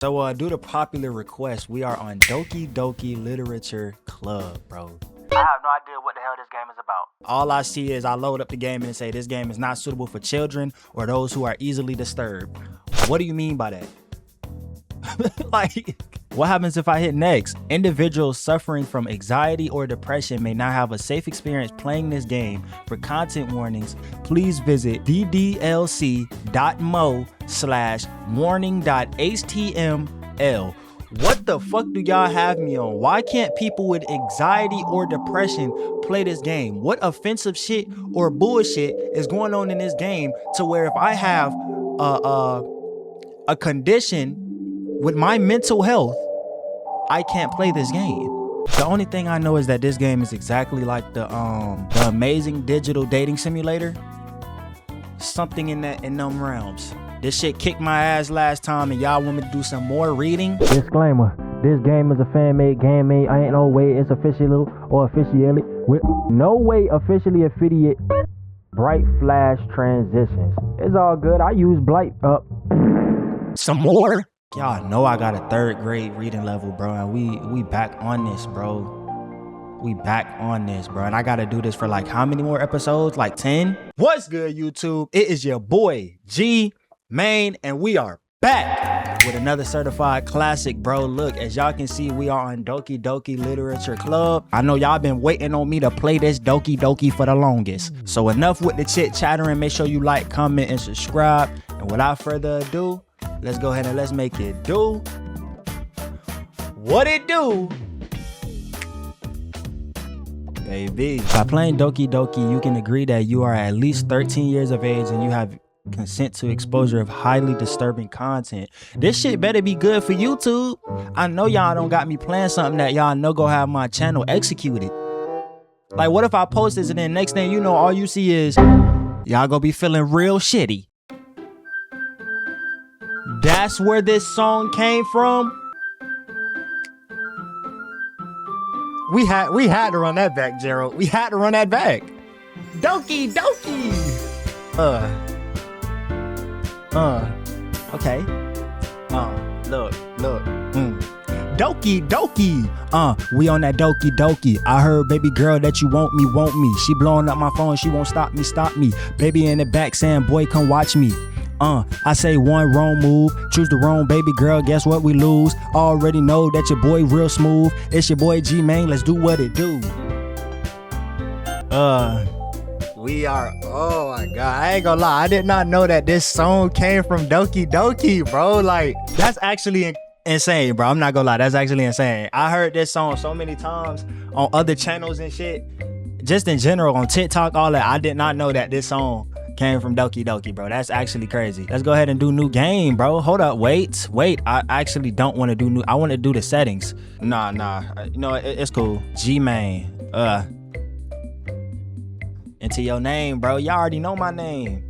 So due to popular request, we are on Doki Doki Literature Club, bro. I have no idea what the hell this game is about. All I see is I load up the game and say this game is not suitable for children or those who are easily disturbed. What do you mean by that? Like, what happens if I hit next? Individuals suffering from anxiety or depression may not have a safe experience playing this game. For content warnings, please visit ddlc.mo/warning.html. What the fuck do y'all have me on? Why can't people with anxiety or depression play this game? What offensive shit or bullshit is going on in this game to where if I have a condition with my mental health, I can't play this game? The only thing I know is that this game is exactly like the amazing digital dating simulator. Something in them realms. This shit kicked my ass last time and y'all want me to do some more reading? Disclaimer, this game is a fan-made game. I ain't no way it's official or officially with no way officially affiliate bright flash transitions. It's all good. I use blight up. Some more? Y'all know I got a 3rd grade reading level, bro, and we back on this, bro. We back on this, bro, and I gotta do this for like how many more episodes? Like 10? What's good, YouTube? It is your boy G Main, and we are back with another certified classic, bro. Look, as y'all can see, we are on Doki Doki Literature Club. I know y'all been waiting on me to play this Doki Doki for the longest. So enough with the chit chattering. Make sure you like, comment, and subscribe. And without further ado, let's go ahead and let's make it do what it do, baby. By playing Doki Doki, you can agree that you are at least 13 years of age and you have consent to exposure of highly disturbing content. This shit better be good for YouTube. I know y'all don't got me playing something that y'all know go have my channel executed. Like, what if I post this and then next thing you know, all you see is y'all gonna be feeling real shitty. That's where this song came from. We had to run that back, Gerald. We had to run that back. Doki Doki. Okay. Look. Doki Doki. We on that Doki Doki. I heard baby girl that you want me. She blowing up my phone, she won't stop me. Baby in the back saying, boy, come watch me. I say one wrong move, choose the wrong baby girl, guess what, we lose. Already know that your boy real smooth. It's your boy G Main, let's do what it do. We are, oh my god, I ain't gonna lie, I did not know that this song came from Doki Doki, bro. Like, that's actually insane, bro. I'm not gonna lie, that's actually insane. I heard this song so many times on other channels and shit, just in general on TikTok, all that. I did not know that this song came from Doki Doki, bro. That's actually crazy. Let's go ahead and do new game, bro. Hold up, wait. I actually don't want to do new. I want to do the settings. Nah. You know, it's cool. G Main. Into your name, bro. Y'all already know my name.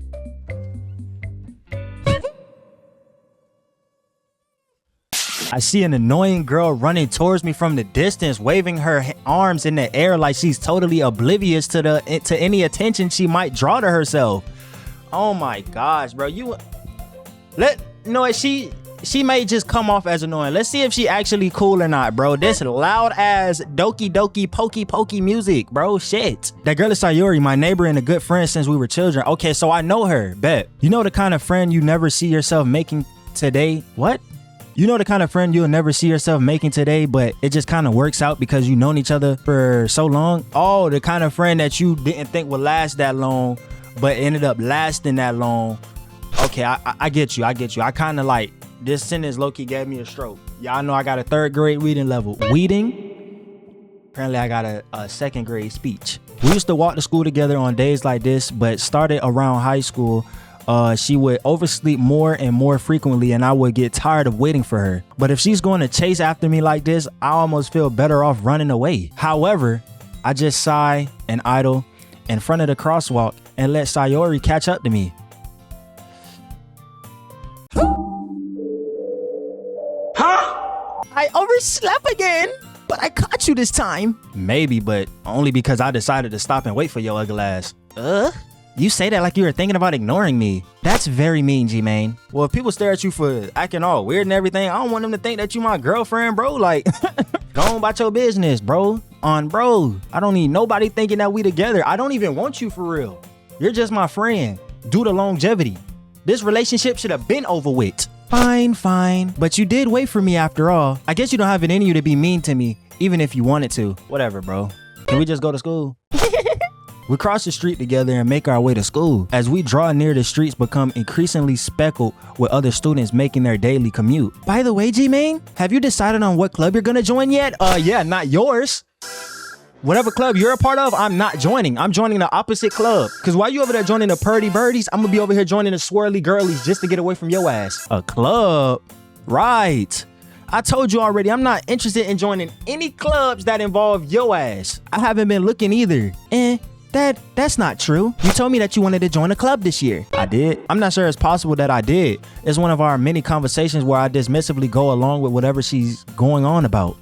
I see an annoying girl running towards me from the distance, waving her arms in the air like she's totally oblivious to any attention she might draw to herself. Oh my gosh, bro. She may just come off as annoying. Let's see if she actually cool or not, bro. This loud ass Doki Doki pokey music, bro. Shit. That girl is Sayori, my neighbor and a good friend since we were children. Okay, so I know her. Bet. You know the kind of friend you never see yourself making today? What? You know the kind of friend you'll never see yourself making today, but it just kind of works out because you've known each other for so long? Oh, the kind of friend that you didn't think would last that long, but ended up lasting that long. Okay, I get you. I kind of like, this sentence low-key gave me a stroke. Y'all know I got a 3rd grade reading level. Weeding? Apparently I got a 2nd grade speech. We used to walk to school together on days like this, but started around high school. She would oversleep more and more frequently and I would get tired of waiting for her. But if she's going to chase after me like this, I almost feel better off running away. However, I just sigh and idle in front of the crosswalk and let Sayori catch up to me. Huh? I overslept again, but I caught you this time. Maybe, but only because I decided to stop and wait for your ugly ass. You say that like you were thinking about ignoring me. That's very mean, G-Main. Well, if people stare at you for acting all weird and everything, I don't want them to think that you my girlfriend, bro. Like, go on about your business, bro. Bro, I don't need nobody thinking that we together. I don't even want you for real. You're just my friend. Due to longevity. This relationship should have been over with. Fine. But you did wait for me after all. I guess you don't have it in you to be mean to me, even if you wanted to. Whatever, bro. Can we just go to school? We cross the street together and make our way to school. As we draw near, the streets become increasingly speckled with other students making their daily commute. By the way, G-Main, have you decided on what club you're gonna join yet? Yeah, not yours. Whatever club you're a part of, I'm not joining. I'm joining the opposite club. Cause while you over there joining the Purdy Birdies, I'm gonna be over here joining the Swirly Girlies just to get away from your ass. A club? Right. I told you already, I'm not interested in joining any clubs that involve your ass. I haven't been looking either. That's not true. You told me that you wanted to join a club this year. I did. I'm not sure it's possible that I did. It's one of our many conversations where I dismissively go along with whatever she's going on about.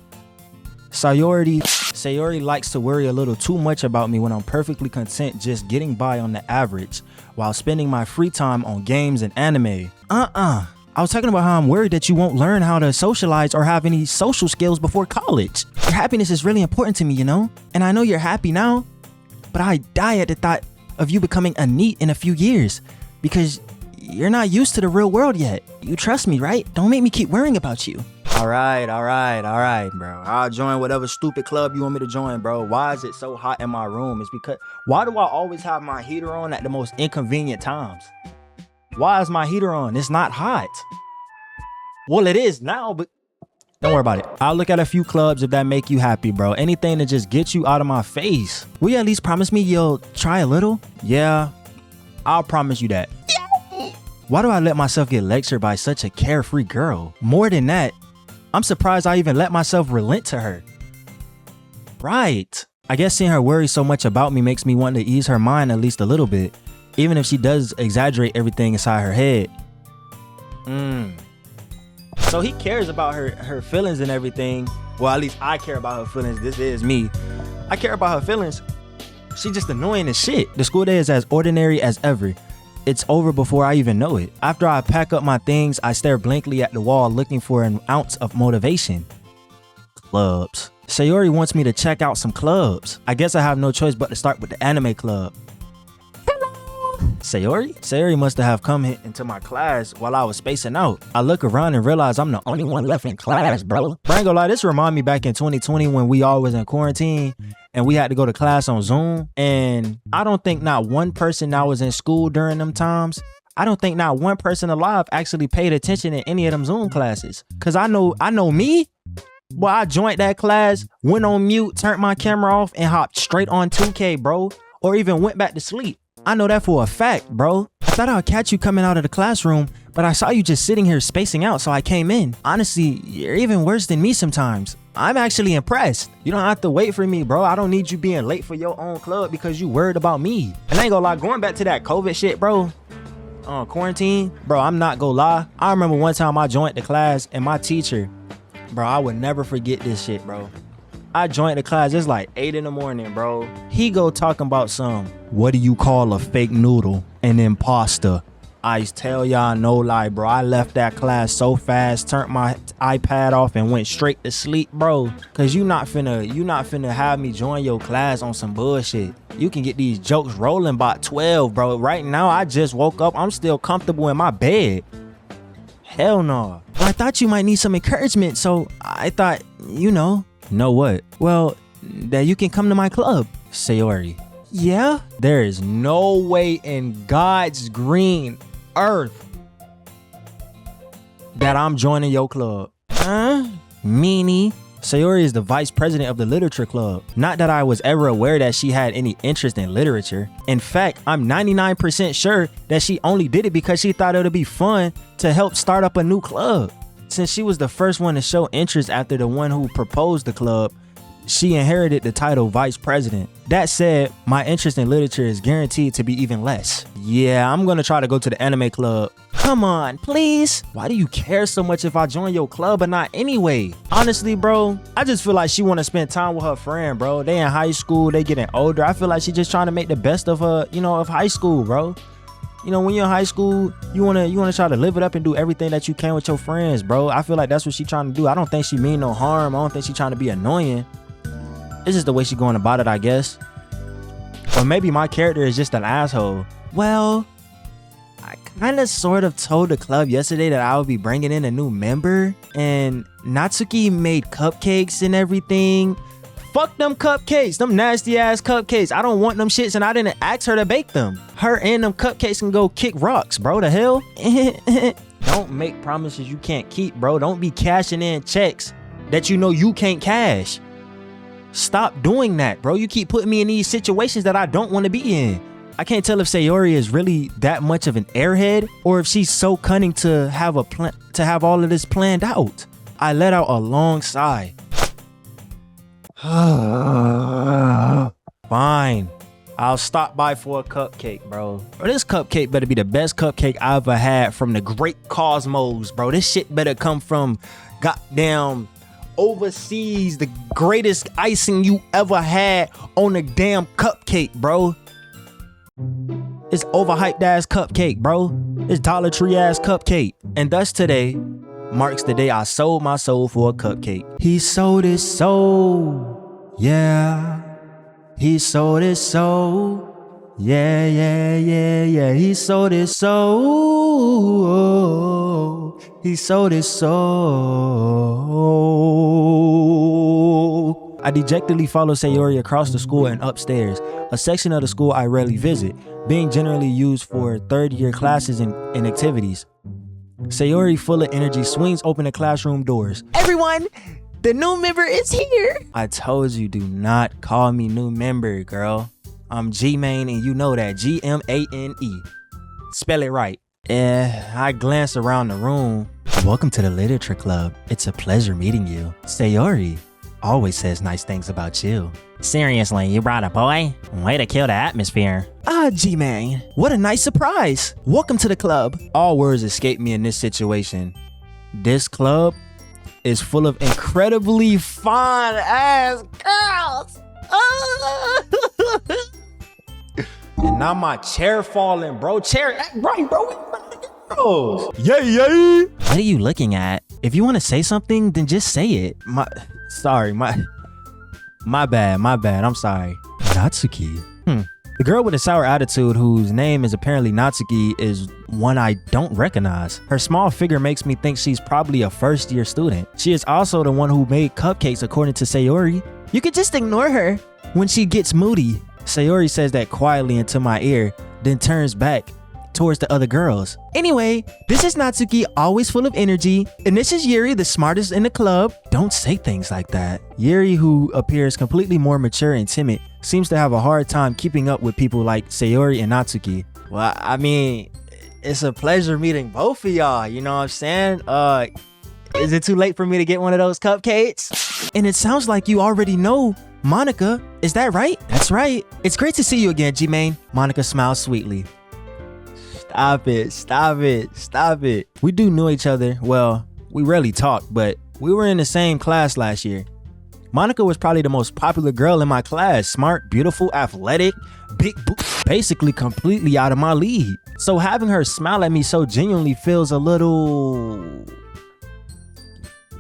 Sayori likes to worry a little too much about me when I'm perfectly content just getting by on the average while spending my free time on games and anime. I was talking about how I'm worried that you won't learn how to socialize or have any social skills before college. Your happiness is really important to me, you know? And I know you're happy now, but I die at the thought of you becoming a NEET in a few years because you're not used to the real world yet. You trust me, right? Don't make me keep worrying about you. All right, bro. I'll join whatever stupid club you want me to join, bro. Why is it so hot in my room? It's because, why do I always have my heater on at the most inconvenient times? Why is my heater on? It's not hot. Well, it is now, but don't worry about it. I'll look at a few clubs if that make you happy, bro. Anything to just get you out of my face. Will you at least promise me you'll try a little? Yeah, I'll promise you that. Why do I let myself get lectured by such a carefree girl? More than that, I'm surprised I even let myself relent to her. Right. I guess seeing her worry so much about me makes me want to ease her mind at least a little bit, even if she does exaggerate everything inside her head. So he cares about her feelings and everything. Well, at least I care about her feelings. This is me. I care about her feelings. She just annoying as shit. The school day is as ordinary as ever. It's over before I even know it. After I pack up my things, I stare blankly at the wall looking for an ounce of motivation. Clubs. Sayori wants me to check out some clubs. I guess I have no choice but to start with the anime club. Sayori must have come into my class while I was spacing out. I look around and realize I'm the only one left in class, bro. But I ain't gonna lie, this remind me back in 2020 when we all was in quarantine and we had to go to class on Zoom. And I don't think not one person that was in school during them times, I don't think not one person alive actually paid attention in any of them Zoom classes. Cause I know me. Well, I joined that class, went on mute, turned my camera off, and hopped straight on 2K, bro. Or even went back to sleep. I know that for a fact, bro. I thought I'd catch you coming out of the classroom, but I saw you just sitting here spacing out, so I came in. Honestly, you're even worse than me sometimes. I'm actually impressed. You don't have to wait for me, bro. I don't need you being late for your own club because you worried about me. And I ain't gonna lie, going back to that COVID shit, bro. Quarantine, bro, I'm not gonna lie. I remember one time I joined the class and my teacher, bro, I would never forget this shit, bro. I joined the class, it's like 8 in the morning, bro. He go talking about what do you call a fake noodle? An imposter. I tell y'all no lie, bro. I left that class so fast, turned my iPad off and went straight to sleep, bro. Cause you not finna have me join your class on some bullshit. You can get these jokes rolling by 12, bro. Right now, I just woke up. I'm still comfortable in my bed. Hell no. Well, I thought you might need some encouragement, so I thought, Know what? Well, that you can come to my club. Sayori. Yeah? There is no way in God's green earth that I'm joining your club. Meanie. Sayori is the vice president of the literature club. Not that I was ever aware that she had any interest in literature. In fact, I'm 99% sure that she only did it because she thought it would be fun to help start up a new club. Since she was the first one to show interest after the one who proposed the club, she inherited the title vice president. That said, my interest in literature is guaranteed to be even less. Yeah, I'm gonna try to go to the anime club. Come on, please. Why do you care so much if I join your club or not anyway? Honestly, bro, I just feel like she wanna spend time with her friend, bro. They in high school, they getting older. I feel like she just trying to make the best of her, of high school, bro. When you're in high school, you wanna try to live it up and do everything that you can with your friends, bro. I feel like that's what she trying to do. I don't think she mean no harm. I don't think she trying to be annoying. It's just the way she going about it, I guess. Or maybe my character is just an asshole. Well, I kind of sort of told the club yesterday that I would be bringing in a new member, and Natsuki made cupcakes and everything. Fuck them cupcakes, them nasty ass cupcakes. I don't want them shits, and I didn't ask her to bake them. Her and them cupcakes can go kick rocks, bro. The hell? Don't make promises you can't keep, bro. Don't be cashing in checks that you can't cash. Stop doing that, bro. You keep putting me in these situations that I don't want to be in. I can't tell if Sayori is really that much of an airhead or if she's so cunning to have all of this planned out. I let out a long sigh. Fine. I'll stop by for a cupcake, bro. This cupcake better be the best cupcake I ever had from the great cosmos, bro. This shit better come from goddamn overseas, the greatest icing you ever had on a damn cupcake, bro. It's overhyped ass cupcake, bro. It's Dollar Tree ass cupcake. And thus today marks the day I sold my soul for a cupcake. He sold his soul, yeah. He sold his soul, yeah, yeah, yeah, yeah. He sold his soul. He sold his soul. I dejectedly follow Sayori across the school and upstairs, a section of the school I rarely visit, being generally used for third-year classes and activities. Sayori, full of energy, swings open the classroom doors. Everyone, the new member is here. I told you, do not call me new member, girl. I'm G-Mane and you know that, G-M-A-N-E. Spell it right. I glance around the room. Welcome to the literature club. It's a pleasure meeting you. Sayori always says nice things about you. Seriously, you brought a boy? Way to kill the atmosphere. G-Man, what a nice surprise. Welcome to the club. All words escape me in this situation. This club is full of incredibly fine ass girls. And now my chair falling, bro. Chair, right, bro. Yay. What are you looking at? If you want to say something, then just say it. My bad. I'm sorry. Natsuki. The girl with a sour attitude whose name is apparently Natsuki is one I don't recognize. Her small figure makes me think she's probably a first-year student. She is also the one who made cupcakes according to Sayori. You could just ignore her when she gets moody. Sayori says that quietly into my ear, then turns back towards the other girls. Anyway, this is Natsuki, always full of energy, and this is Yuri, the smartest in the club. Don't say things like that. Yuri, who appears completely more mature and timid, seems to have a hard time keeping up with people like Sayori and Natsuki. Well, I mean, it's a pleasure meeting both of y'all, you know what I'm saying? Is it too late for me to get one of those cupcakes? And it sounds like you already know Monica, is that right? That's right. It's great to see you again, G-Mane. Monica smiles sweetly. Stop it. We do know each other. Well, we rarely talk, but we were in the same class last year. Monica was probably the most popular girl in my class. Smart, beautiful, athletic, big boobs, basically completely out of my league. So having her smile at me so genuinely feels a little...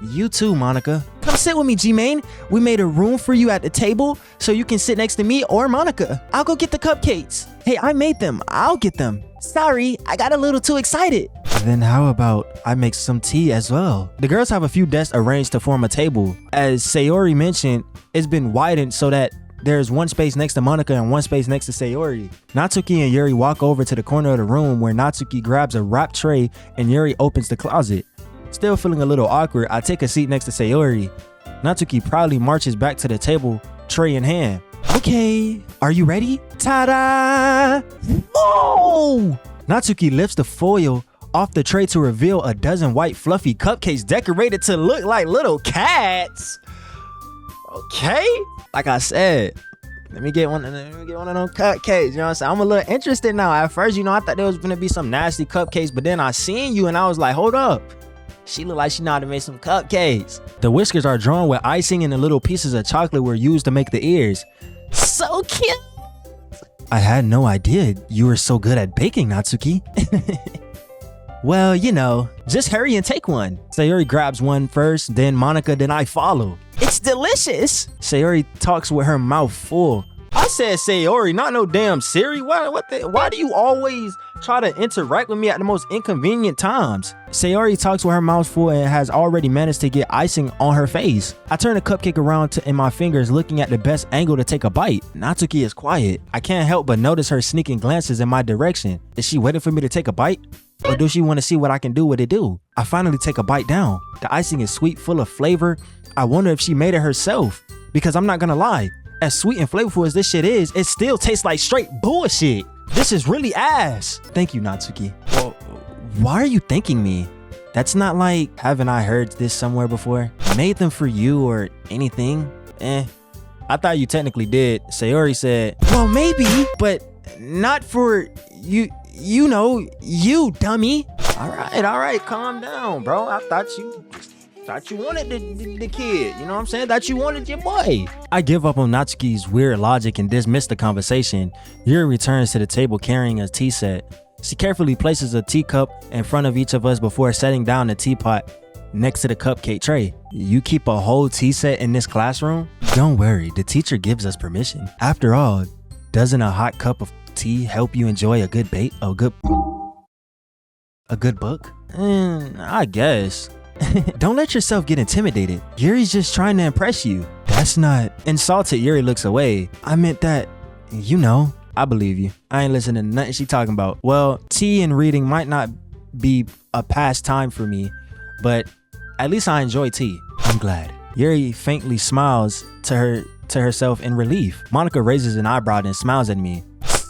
You too, Monica. Come sit with me, G-Mane. We made a room for you at the table so you can sit next to me or Monica. I'll go get the cupcakes. Hey, I made them. I'll get them. Sorry, I got a little too excited. Then how about I make some tea as well? The girls have a few desks arranged to form a table. As Sayori mentioned, it's been widened so that there's one space next to Monica and one space next to Sayori. Natsuki and Yuri walk over to the corner of the room where Natsuki grabs a wrap tray and Yuri opens the closet. Still feeling a little awkward, I take a seat next to Sayori. Natsuki proudly marches back to the table, tray in hand. Okay, are you ready? Ta-da! Whoa! Natsuki lifts the foil off the tray to reveal a dozen white fluffy cupcakes decorated to look like little cats. Okay. Like I said, let me get one of them cupcakes. You know what I'm saying? I'm a little interested now. At first, I thought there was gonna be some nasty cupcakes, but then I seen you and I was like, hold up. She look like she know how to make some cupcakes. The whiskers are drawn with icing and the little pieces of chocolate were used to make the ears. So cute. I had no idea you were so good at baking, Natsuki. Well, just hurry and take one. Sayori grabs one first, then Monica, then I follow. It's delicious. Sayori talks with her mouth full. I said Sayori, not no damn Siri. Why do you always try to interact with me at the most inconvenient times? Sayori talks with her mouth full and has already managed to get icing on her face. I turn the cupcake around in my fingers, looking at the best angle to take a bite. Natsuki is quiet. I can't help but notice her sneaking glances in my direction. Is she waiting for me to take a bite? Or does she want to see what I can do with it do? I finally take a bite down. The icing is sweet, full of flavor. I wonder if she made it herself. Because I'm not gonna lie, as sweet and flavorful as this shit is, it still tastes like straight bullshit. This is really ass. Thank you, Natsuki. Well, why are you thanking me? That's not like, haven't I heard this somewhere before? Made them for you or anything? I thought you technically did. Sayori said, well, maybe, but not for you. You dummy. All right, calm down, bro. I thought you wanted the kid, you know what I'm saying? Thought you wanted your boy. I give up on Natsuki's weird logic and dismiss the conversation. Yuri returns to the table carrying a tea set. She carefully places a teacup in front of each of us before setting down the teapot next to the cupcake tray. You keep a whole tea set in this classroom? Don't worry, the teacher gives us permission. After all, doesn't a hot cup of tea help you enjoy a good book? I guess. Don't let yourself get intimidated. Yuri's just trying to impress you. That's not... Insulted, Yuri looks away. I meant that, I believe you. I ain't listening to nothing she talking about. Well, tea and reading might not be a pastime for me, but at least I enjoy tea. I'm glad. Yuri faintly smiles to herself in relief. Monica raises an eyebrow and smiles at me.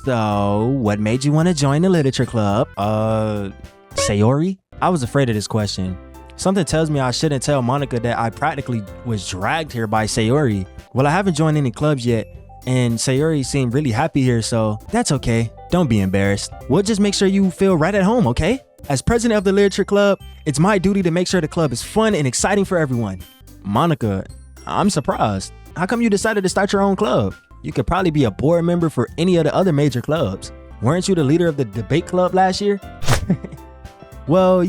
So, what made you want to join the literature club? Sayori? I was afraid of this question. Something tells me I shouldn't tell Monica that I practically was dragged here by Sayori. Well, I haven't joined any clubs yet, and Sayori seemed really happy here, so that's okay. Don't be embarrassed. We'll just make sure you feel right at home, okay? As president of the literature club, it's my duty to make sure the club is fun and exciting for everyone. Monica, I'm surprised. How come you decided to start your own club? You could probably be a board member for any of the other major clubs. Weren't you the leader of the debate club last year? Well,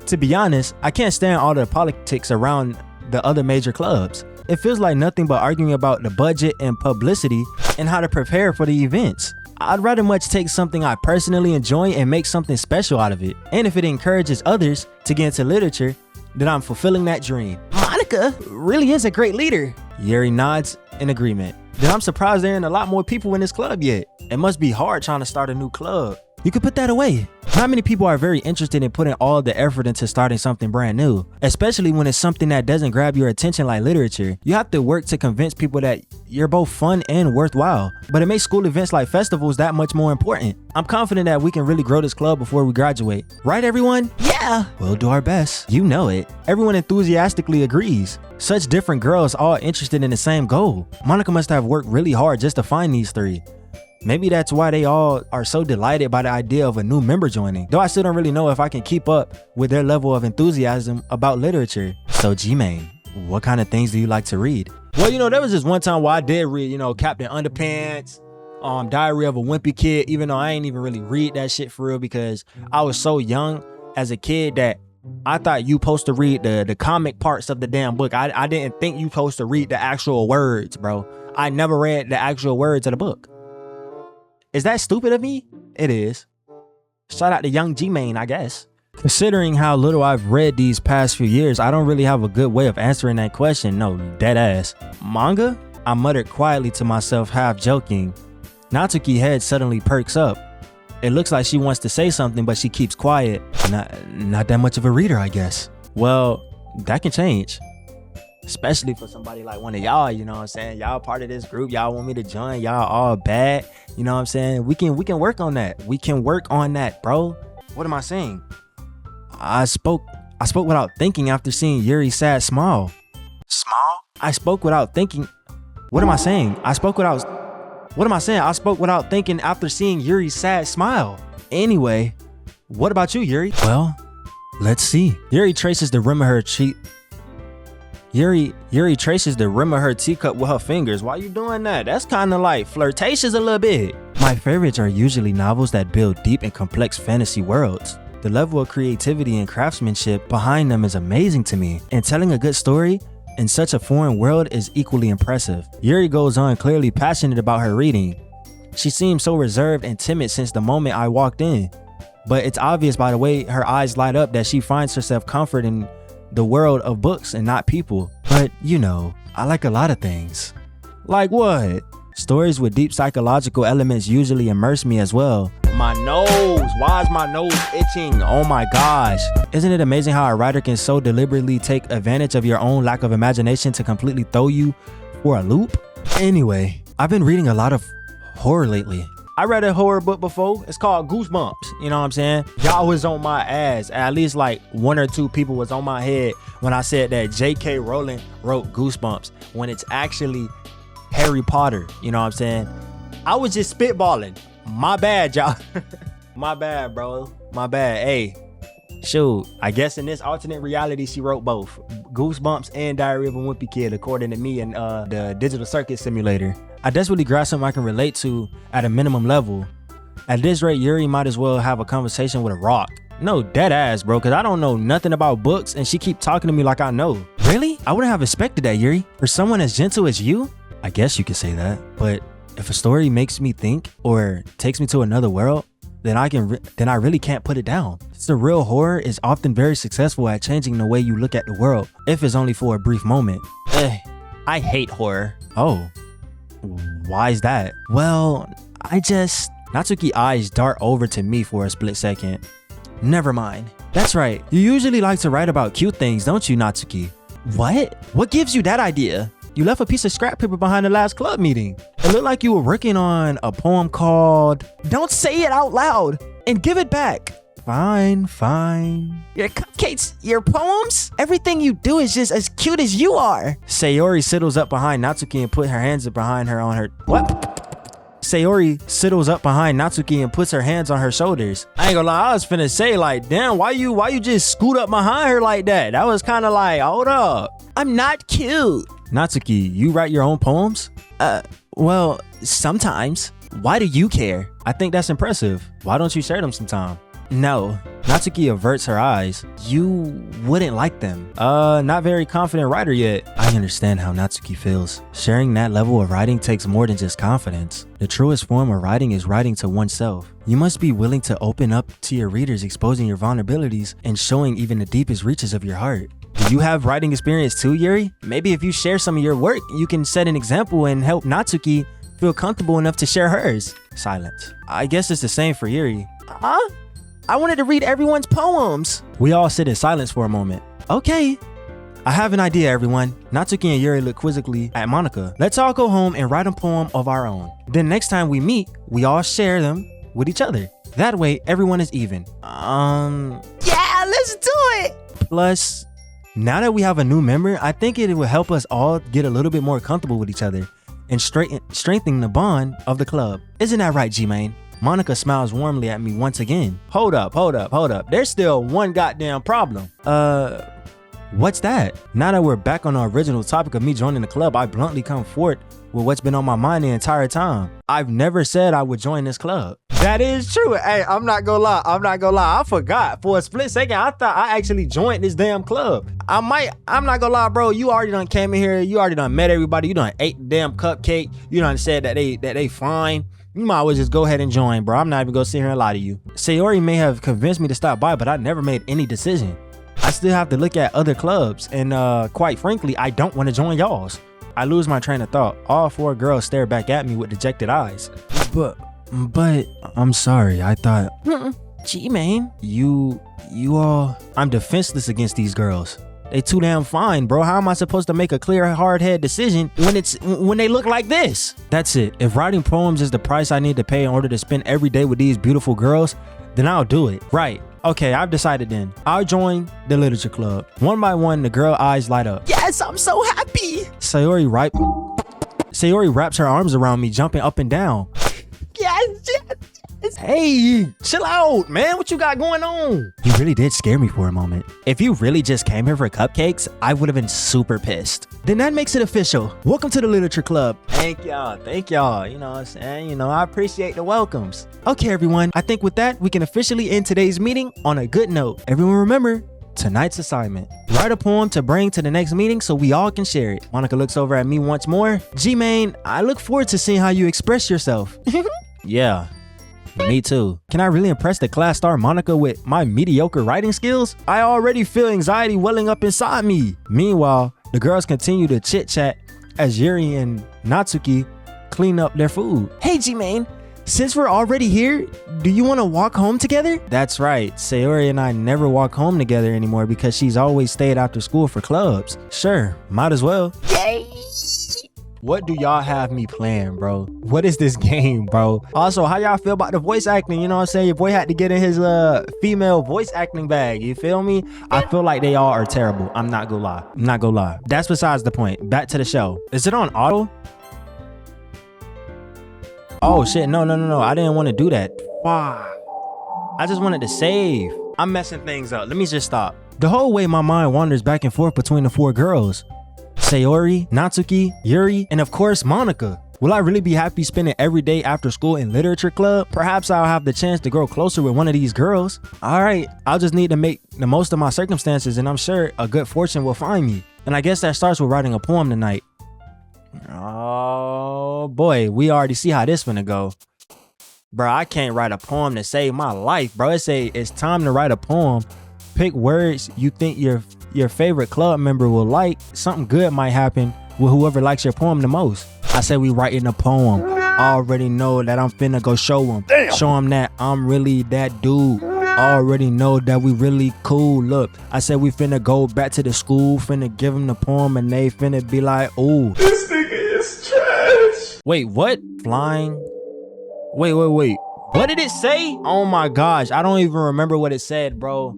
to be honest, I can't stand all the politics around the other major clubs. It feels like nothing but arguing about the budget and publicity and how to prepare for the events. I'd rather much take something I personally enjoy and make something special out of it. And if it encourages others to get into literature, then I'm fulfilling that dream. Monica really is a great leader. Yuri nods in agreement. Then I'm surprised there aren't a lot more people in this club yet. It must be hard trying to start a new club. You could put that away. Not many people are very interested in putting all the effort into starting something brand new, especially when it's something that doesn't grab your attention like literature. You have to work to convince people that you're both fun and worthwhile, but it makes school events like festivals that much more important. I'm confident that we can really grow this club before we graduate. Right, everyone? Yeah! We'll do our best. You know it. Everyone enthusiastically agrees. Such different girls all interested in the same goal. Monica must have worked really hard just to find these three. Maybe that's why they all are so delighted by the idea of a new member joining. Though I still don't really know if I can keep up with their level of enthusiasm about literature. So G-Main, what kind of things do you like to read? Well, there was just one time where I did read, Captain Underpants, Diary of a Wimpy Kid, even though I ain't even really read that shit for real because I was so young as a kid that I thought you supposed to read the comic parts of the damn book. I didn't think you supposed to read the actual words, bro. I never read the actual words of the book. Is that stupid of me? It is. Shout out to young G-Main, I guess. Considering how little I've read these past few years, I don't really have a good way of answering that question. No, dead ass. Manga? I muttered quietly to myself, half joking. Natsuki's head suddenly perks up. It looks like she wants to say something, but she keeps quiet. Not that much of a reader, I guess. Well, that can change. Especially for somebody like one of y'all, you know what I'm saying? Y'all part of this group, y'all want me to join, y'all all bad, you know what I'm saying? We can work on that. We can work on that, bro. What am I saying? I spoke without thinking after seeing Yuri's sad smile. Smile? I spoke without thinking. What am I saying? What am I saying? I spoke without thinking after seeing Yuri's sad smile. Anyway, what about you, Yuri? Well, let's see. Yuri traces the rim of her cheek. Yuri traces the rim of her teacup with her fingers. Why you doing that? That's kind of like flirtatious a little bit. My favorites are usually novels that build deep and complex fantasy worlds. The level of creativity and craftsmanship behind them is amazing to me, and telling a good story in such a foreign world is equally impressive. Yuri goes on, clearly passionate about her reading. She seems so reserved and timid since the moment I walked in, but it's obvious by the way her eyes light up that she finds herself comfort in the world of books and not people. But you know, I like a lot of things. Like what? Stories with deep psychological elements usually immerse me as well. My nose, why is my nose itching? Oh my gosh. Isn't it amazing how a writer can so deliberately take advantage of your own lack of imagination to completely throw you for a loop? Anyway, I've been reading a lot of horror lately. I read a horror book before. It's called Goosebumps. You know what I'm saying? Y'all was on my ass. At least like 1 or 2 people was on my head when I said that J.K. Rowling wrote Goosebumps when it's actually Harry Potter. You know what I'm saying? I was just spitballing. My bad, y'all. My bad, bro. My bad. Hey, shoot. I guess in this alternate reality, she wrote both Goosebumps and Diary of a Wimpy Kid, according to me and the Digital Circuit Simulator. I desperately grasped something I can relate to at a minimum level. At this rate, Yuri might as well have a conversation with a rock. No, dead ass, bro, because I don't know nothing about books and she keep talking to me like I know. Really? I wouldn't have expected that, Yuri. For someone as gentle as you? I guess you could say that, but if a story makes me think or takes me to another world, then I really can't put it down. The real horror is often very successful at changing the way you look at the world, if it's only for a brief moment. I hate horror. Oh, why is that? Well, Natsuki's eyes dart over to me for a split second. Never mind. That's right. You usually like to write about cute things, don't you, Natsuki? What? What gives you that idea? You left a piece of scrap paper behind the last club meeting. It looked like you were working on a poem called... Don't say it out loud and give it back. Fine. Your cupcakes, your poems, everything you do is just as cute as you are. Sayori sidles up behind Natsuki and put her hands behind her on her... What? Sayori sidles up behind Natsuki and puts her hands on her shoulders. I ain't gonna lie, I was finna say like, damn, why you just scoot up behind her like that? That was kind of like, hold up. I'm not cute. Natsuki, you write your own poems? Well, sometimes. Why do you care? I think that's impressive. Why don't you share them sometime? No. Natsuki averts her eyes. You wouldn't like them. Not very confident writer yet. I understand how Natsuki feels. Sharing that level of writing takes more than just confidence. The truest form of writing is writing to oneself. You must be willing to open up to your readers, exposing your vulnerabilities and showing even the deepest reaches of your heart. Do you have writing experience too, Yuri? Maybe if you share some of your work, you can set an example and help Natsuki feel comfortable enough to share hers. Silence. I guess it's the same for Yuri. Huh? I wanted to read everyone's poems. We all sit in silence for a moment. Okay. I have an idea, everyone. Natsuki and Yuri look quizzically at Monica. Let's all go home and write a poem of our own. Then next time we meet, we all share them with each other. That way, everyone is even. Yeah, let's do it. Plus, now that we have a new member, I think it will help us all get a little bit more comfortable with each other and strengthen the bond of the club. Isn't that right, G-Main? Monica smiles warmly at me once again. Hold up. There's still one goddamn problem. What's that? Now that we're back on the original topic of me joining the club, I bluntly come forward with what's been on my mind the entire time. I've never said I would join this club. That is true. Hey, I'm not gonna lie. I forgot. For a split second, I thought I actually joined this damn club. I'm not gonna lie, bro. You already done came in here. You already done met everybody. You done ate the damn cupcake. You done said that they fine. You might as well just go ahead and join, bro. I'm not even gonna sit here and lie to you. Sayori may have convinced me to stop by, but I never made any decision. I still have to look at other clubs, and quite frankly, I don't want to join y'all's. I lose my train of thought. All 4 girls stare back at me with dejected eyes. But I'm sorry. I thought, G-Man, you all. I'm defenseless against these girls. They too damn fine, bro. How am I supposed to make a clear, hard-headed decision when they look like this? That's it. If writing poems is the price I need to pay in order to spend every day with these beautiful girls, then I'll do it. Right. Okay, I've decided then. I'll join the literature club. One by one, the girl eyes light up. Yes, I'm so happy. Sayori wraps her arms around me, jumping up and down. Yes. Hey, chill out, man. What you got going on? You really did scare me for a moment. If you really just came here for cupcakes, I would have been super pissed. Then that makes it official. Welcome to the literature club. Thank y'all. You know what I'm saying? I appreciate the welcomes. Okay, everyone. I think with that, we can officially end today's meeting on a good note. Everyone remember, tonight's assignment. Write a poem to bring to the next meeting so we all can share it. Monica looks over at me once more. G-Main, I look forward to seeing how you express yourself. Yeah. Me too. Can I really impress the class star Monica with my mediocre writing skills? I already feel anxiety welling up inside me. Meanwhile, the girls continue to chit-chat as Yuri and Natsuki clean up their food. Hey G-Main, since we're already here, do you want to walk home together? That's right. Sayori and I never walk home together anymore because she's always stayed after school for clubs. Sure, might as well. Yay! What do y'all have me playing, bro? What is this game, bro? Also, how y'all feel about the voice acting? You know what I'm saying? Your boy had to get in his female voice acting bag. You feel me? I feel like they all are terrible. I'm not gonna lie. That's besides the point. Back to the show. Is it on auto? Oh shit, no. I didn't want to do that. Wow. I just wanted to save. I'm messing things up. Let me just stop. The whole way my mind wanders back and forth between the four girls. Sayori, Natsuki, Yuri, and of course Monica. Will I really be happy spending every day after school in literature club? Perhaps I'll have the chance to grow closer with one of these girls. Alright, I'll just need to make the most of my circumstances and I'm sure a good fortune will find me. And I guess that starts with writing a poem tonight. Oh boy, we already see how this finna go. Bro, I can't write a poem to save my life, bro. It's time to write a poem. Pick words you think your favorite club member will like. Something good might happen with whoever likes your poem the most. I said we writing a poem. I already know that I'm finna go show them. Show them that I'm really that dude. I already know that we really cool. Look, I said we finna go back to the school, finna give them the poem and they finna be like, ooh. This nigga is trash. Wait, what? Flying? Wait. What did it say? Oh my gosh, I don't even remember what it said, bro.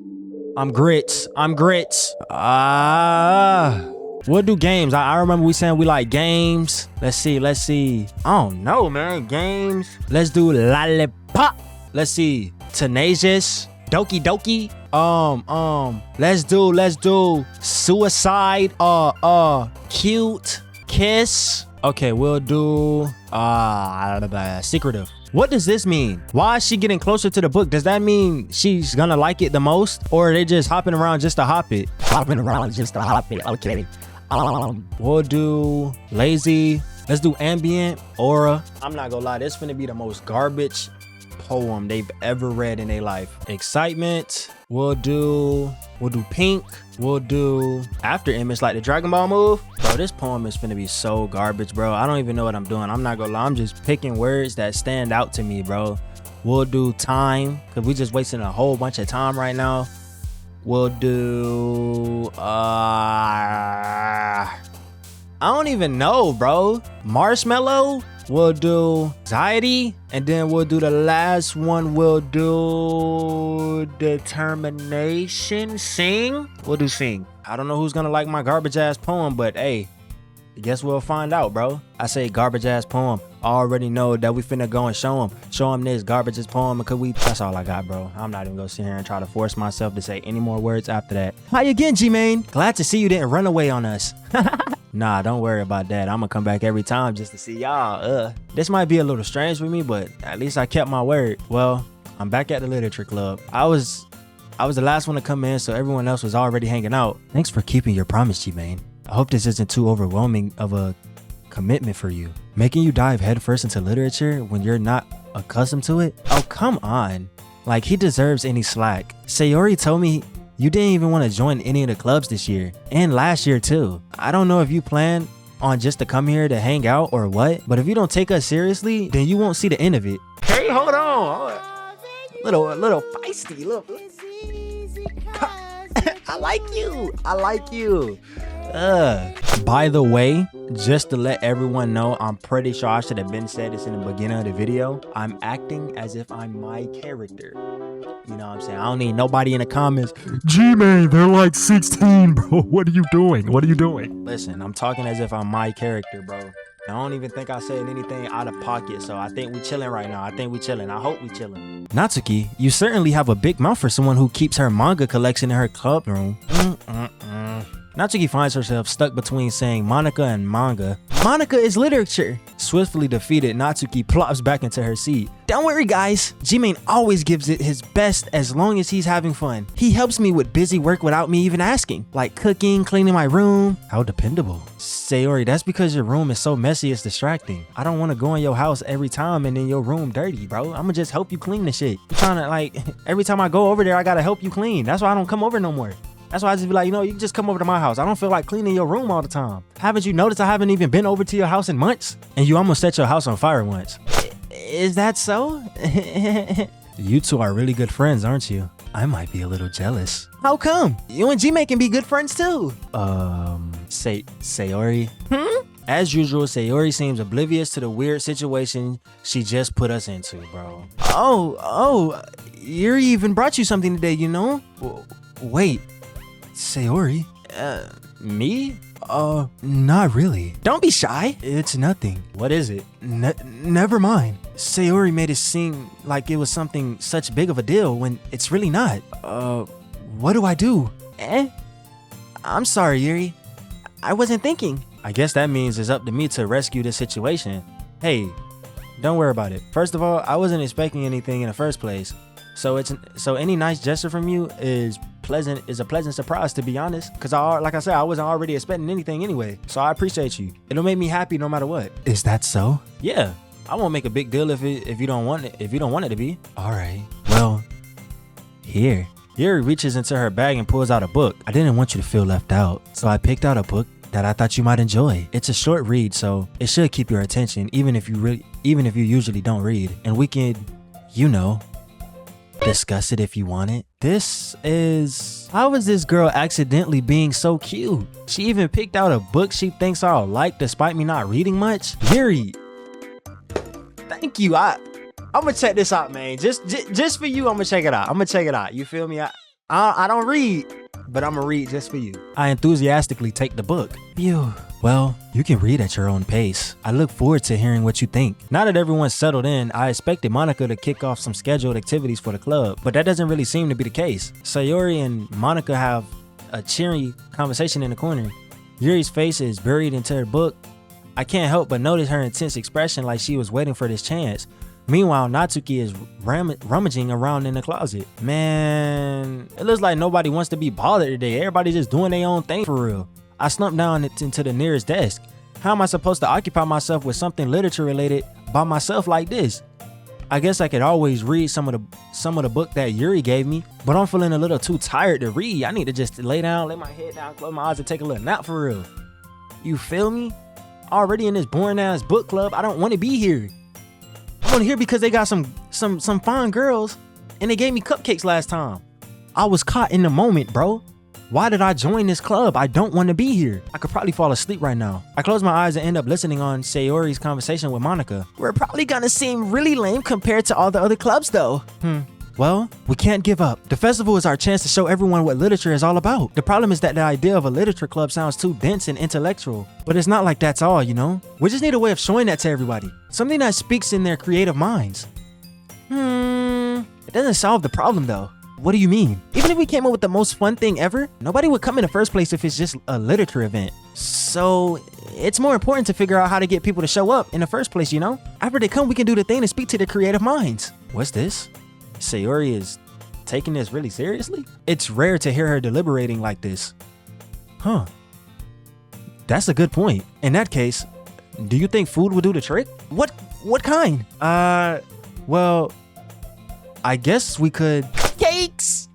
I'm grits. We'll do games. I remember we saying we like games. Let's see. I don't know, man. Games. Let's do lollipop. Let's see. Tenacious. Doki Doki. Let's do suicide. Cute. Kiss. Okay, we'll do secretive. What does this mean? Why is she getting closer to the book? Does that mean she's gonna like it the most? Or are they just hopping around just to hop it? Okay. We'll do lazy. Let's do ambient, aura. I'm not gonna lie, this finna be the most garbage poem they've ever read in their life. Excitement. We'll do pink. We'll do after image, like the Dragon Ball move. Bro, this poem is finna be so garbage, bro. I don't even know what I'm doing. I'm not gonna lie. I'm just picking words that stand out to me, bro. We'll do time, because we just wasting a whole bunch of time right now. We'll do I don't even know, bro. Marshmallow. We'll do anxiety, and then we'll do the last one. We'll do determination. Sing. We'll do sing. I don't know who's gonna like my garbage ass poem, but hey, I guess we'll find out, bro. I say garbage ass poem. I already know that we finna go and show him this garbage ass poem, because that's all I got, bro. I'm not even gonna sit here and try to force myself to say any more words after that. Hi again, G-Main. Glad to see you didn't run away on us. Nah, don't worry about that. I'm gonna come back every time just to see y'all. This might be a little strange with me, but at least I kept my word. Well, I'm back at the literature club. I was the last one to come in, so everyone else was already hanging out. Thanks for keeping your promise, G-Main. I hope this isn't too overwhelming of a commitment for you. Making you dive headfirst into literature when you're not accustomed to it? Oh, come on. Like, he deserves any slack. Sayori told me you didn't even want to join any of the clubs this year, and last year too. I don't know if you plan on just to come here to hang out or what, but if you don't take us seriously, then you won't see the end of it. Hey, hold on. A little feisty. Look. I like you. By the way, just to let everyone know, I'm pretty sure I should have been said this in the beginning of the video. I'm acting as if I'm my character. You know what I'm saying? I don't need nobody in the comments. G-Man, they're like 16, bro. What are you doing? What are you doing? Listen, I'm talking as if I'm my character, bro. I don't even think I said anything out of pocket, so I think we chilling right now. I think we chilling. I hope we chilling. Natsuki, you certainly have a big mouth for someone who keeps her manga collection in her club room. Natsuki finds herself stuck between saying Monica and manga. Monica is literature. Swiftly defeated, Natsuki plops back into her seat. Don't worry guys, G-Man always gives it his best as long as he's having fun. He helps me with busy work without me even asking, like cooking, cleaning my room. How dependable. Sayori, that's because your room is so messy it's distracting. I don't want to go in your house every time and then your room dirty, bro. I'ma just help you clean the shit. I'm trying to like, every time I go over there, I gotta help you clean. That's why I don't come over no more. That's why I just be like, you know, you can just come over to my house. I don't feel like cleaning your room all the time. Haven't you noticed I haven't even been over to your house in months? And you almost set your house on fire once. Is that so? You two are really good friends, aren't you? I might be a little jealous. How come? You and G-Man can be good friends too. Sayori? As usual, Sayori seems oblivious to the weird situation she just put us into, bro. Oh, Yuri even brought you something today, you know? Wait. Sayori? Me? Not really. Don't be shy. It's nothing. What is it? Never mind. Sayori made it seem like it was something such big of a deal when it's really not. What do I do? I'm sorry, Yuri. I wasn't thinking. I guess that means it's up to me to rescue this situation. Hey, don't worry about it. First of all, I wasn't expecting anything in the first place. So any nice gesture from you is a pleasant surprise, to be honest. Cause like I said, I wasn't already expecting anything anyway. So I appreciate you. It'll make me happy no matter what. Is that so? Yeah. I won't make a big deal if you don't want it to be. All right. Well, here. Yuri reaches into her bag and pulls out a book. I didn't want you to feel left out, so I picked out a book that I thought you might enjoy. It's a short read, so it should keep your attention, even if you usually don't read. And we can, you know, discuss it if you want it. This is... How is this girl accidentally being so cute? She even picked out a book she thinks I'll like despite me not reading much? Yuri! Thank you. I'm gonna check this out, man. Just for you, I'm gonna check it out. You feel me? I don't read, but I'm gonna read just for you. I enthusiastically take the book. Phew. Well, you can read at your own pace. I look forward to hearing what you think. Now that everyone's settled in, I expected Monica to kick off some scheduled activities for the club, but that doesn't really seem to be the case. Sayori and Monica have a cheery conversation in the corner. Yuri's face is buried into her book. I can't help but notice her intense expression like she was waiting for this chance. Meanwhile, Natsuki is rummaging around in the closet. Man, it looks like nobody wants to be bothered today. Everybody's just doing their own thing for real. I slumped down into the nearest desk. How am I supposed to occupy myself with something literature related by myself like this? I guess I could always read some of the book that Yuri gave me, but I'm feeling a little too tired to read. I need to just lay down, lay my head down, close my eyes and take a little nap for real. You feel me? Already in this boring ass book club, I don't want to be here. I'm only here because they got some fine girls and they gave me cupcakes last time. I was caught in the moment, bro. Why did I join this club? I don't want to be here. I could probably fall asleep right now. I close my eyes and end up listening on Sayori's conversation with Monica. We're probably gonna seem really lame compared to all the other clubs though. Well, we can't give up. The festival is our chance to show everyone what literature is all about. The problem is that the idea of a literature club sounds too dense and intellectual. But it's not like that's all, you know? We just need a way of showing that to everybody. Something that speaks in their creative minds. It doesn't solve the problem though. What do you mean? Even if we came up with the most fun thing ever, nobody would come in the first place if it's just a literature event. So it's more important to figure out how to get people to show up in the first place, you know? After they come, we can do the thing to speak to their creative minds. What's this? Sayori is taking this really seriously? It's rare to hear her deliberating like this. Huh. That's a good point. In that case, do you think food will do the trick? What kind? Well, I guess we could... Cakes!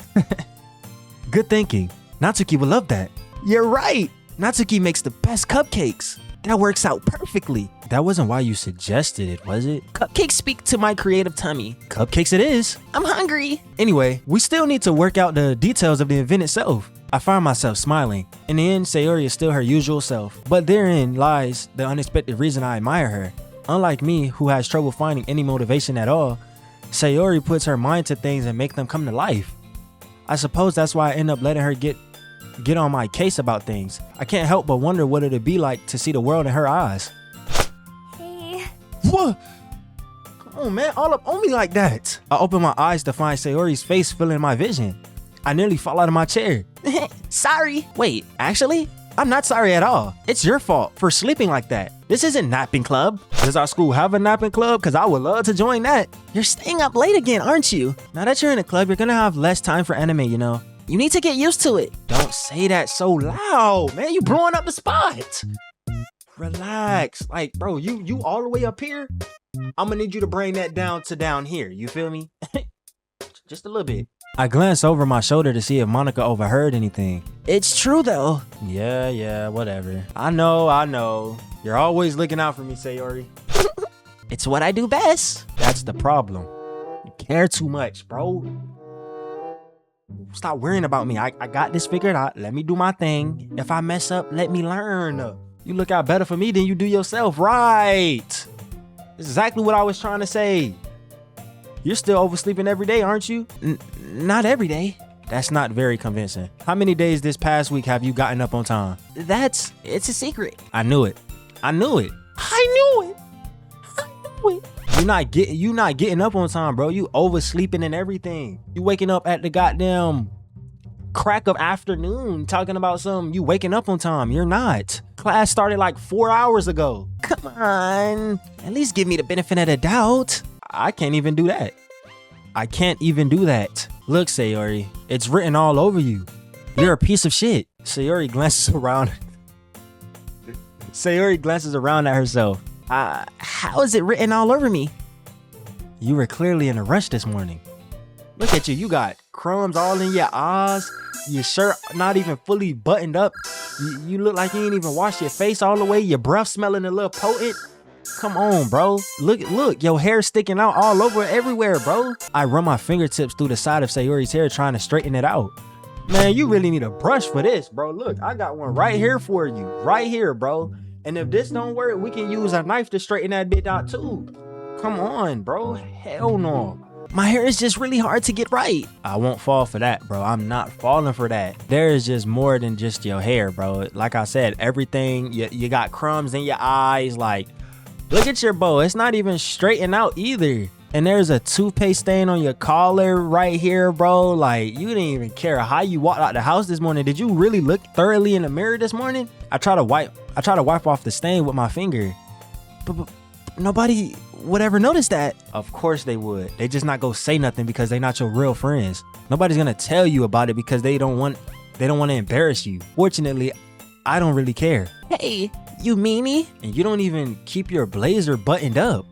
Good thinking. Natsuki would love that. You're right. Natsuki makes the best cupcakes. That works out perfectly. That wasn't why you suggested it, was it? Cupcakes speak to my creative tummy. Cupcakes it is. I'm hungry. Anyway, we still need to work out the details of the event itself. I find myself smiling. In the end, Sayori is still her usual self. But therein lies the unexpected reason I admire her. Unlike me, who has trouble finding any motivation at all, Sayori puts her mind to things and make them come to life. I suppose that's why I end up letting her get on my case about things. I can't help but wonder what it'd be like to see the world in her eyes. Hey. What? Come on, man, all up on me like that. I open my eyes to find Sayori's face filling my vision. I nearly fall out of my chair. Sorry. Wait, actually, I'm not sorry at all. It's your fault for sleeping like that. This isn't napping club. Does our school have a napping club? Cause I would love to join that. You're staying up late again, aren't you? Now that you're in a club, you're gonna have less time for anime, you know. You need to get used to it. Don't say that so loud, man. You blowing up the spot. Relax. Like, bro, you all the way up here? I'm gonna need you to bring that down to down here. You feel me? Just a little bit. I glance over my shoulder to see if Monica overheard anything. It's true though. Yeah, whatever. I know. You're always looking out for me, Sayori. It's what I do best. That's the problem. You care too much, bro. Stop worrying about me. I got this figured out. Let me do my thing. If I mess up, let me learn. You look out better for me than you do yourself, right? That's exactly what I was trying to say. You're still oversleeping every day, aren't you? Not every day. That's not very convincing. How many days this past week have you gotten up on time? It's a secret. I knew it. You not getting up on time, bro. You oversleeping and everything. You waking up at the goddamn crack of afternoon talking about something. You waking up on time. You're not. Class started like 4 hours ago. Come on. At least give me the benefit of the doubt. I can't even do that. Look, Sayori, it's written all over you. You're a piece of shit. Sayori glances around at herself. How is it written all over me? You were clearly in a rush this morning. Look at you. You got crumbs all in your eyes. Your shirt not even fully buttoned up. You look like you ain't even washed your face all the way. Your breath smelling a little potent. Come on, bro. Look, your hair sticking out all over everywhere, bro. I run my fingertips through the side of Sayori's hair trying to straighten it out. Man, you really need a brush for this, bro. Look, I got one right here for you. Right here, bro. And if this don't work, we can use a knife to straighten that bit out too. Come on, bro. Hell no. My hair is just really hard to get right. I won't fall for that, bro. I'm not falling for that. There is just more than just your hair, bro. Like I said, everything, you got crumbs in your eyes. Like, look at your bow. It's not even straightened out either. And there's a toothpaste stain on your collar right here, bro. Like, you didn't even care how you walked out the house this morning. Did you really look thoroughly in the mirror this morning? I try to wipe off the stain with my finger. But nobody would ever notice that. Of course they would. They just not go say nothing because they not your real friends. Nobody's gonna tell you about it because they don't want to embarrass you. Fortunately, I don't really care. Hey, you meanie? And you don't even keep your blazer buttoned up.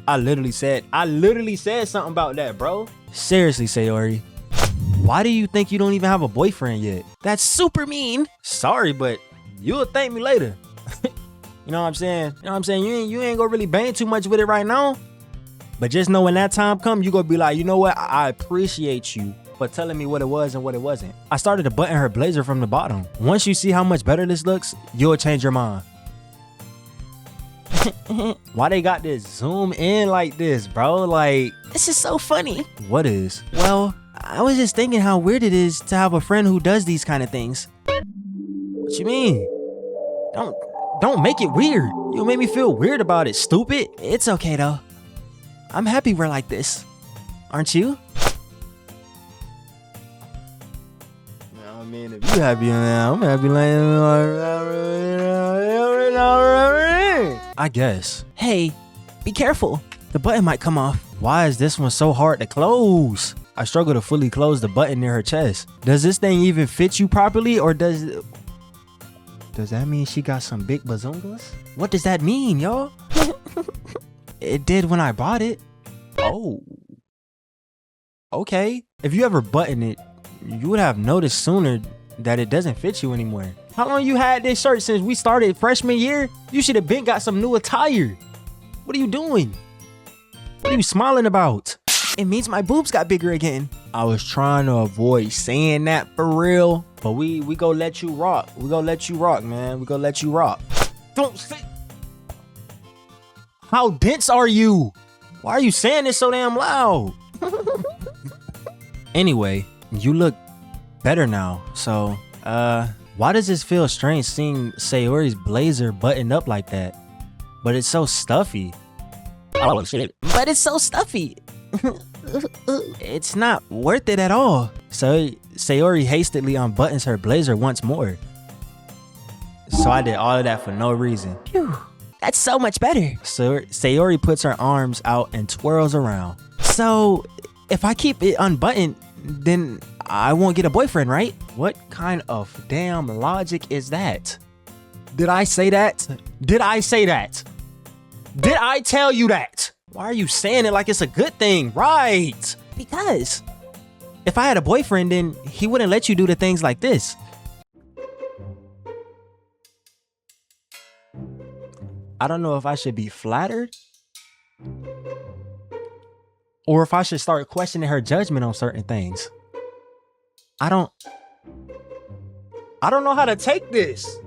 I literally said something about that, bro. Seriously, Sayori. Why do you think you don't even have a boyfriend yet? That's super mean. Sorry, but you'll thank me later. You know what I'm saying? You ain't gonna really bang too much with it right now. But just know when that time comes, you gonna be like, you know what? I appreciate you for telling me what it was and what it wasn't. I started to button her blazer from the bottom. Once you see how much better this looks, you'll change your mind. Why they got this zoom in like this, bro? Like, this is so funny. What is? Well, I was just thinking how weird it is to have a friend who does these kind of things. What you mean? Don't make it weird. You made me feel weird about it, stupid. It's okay though. I'm happy we're like this. Aren't you? I mean, if you happy, I'm happy I guess. Hey, be careful. The button might come off. Why is this one so hard to close? I struggle to fully close the button near her chest. Does this thing even fit you properly, or does that mean she got some big bazongas? What does that mean, y'all? It did when I bought it. Oh. Okay. If you ever button it, you would have noticed sooner that it doesn't fit you anymore. How long you had this shirt since we started freshman year? You should have been got some new attire. What are you doing? What are you smiling about? It means my boobs got bigger again. I was trying to avoid saying that for real, but we gonna let you rock. We gonna let you rock, man. We gonna let you rock. Don't say. How dense are you? Why are you saying this so damn loud? Anyway, you look better now. So, why does this feel strange seeing Sayori's blazer buttoned up like that? But it's so stuffy. Oh shit. But it's so stuffy. It's not worth it at all. So Sayori hastily unbuttons her blazer once more. So I did all of that for no reason. Phew. That's so much better. So Sayori puts her arms out and twirls around. So if I keep it unbuttoned, then I won't get a boyfriend, right? What kind of damn logic is that? Did I say that? Did I say that? Did I tell you that? Why are you saying it like it's a good thing? Right. Because if I had a boyfriend, then he wouldn't let you do the things like this. I don't know if I should be flattered or if I should start questioning her judgment on certain things. I don't know how to take this.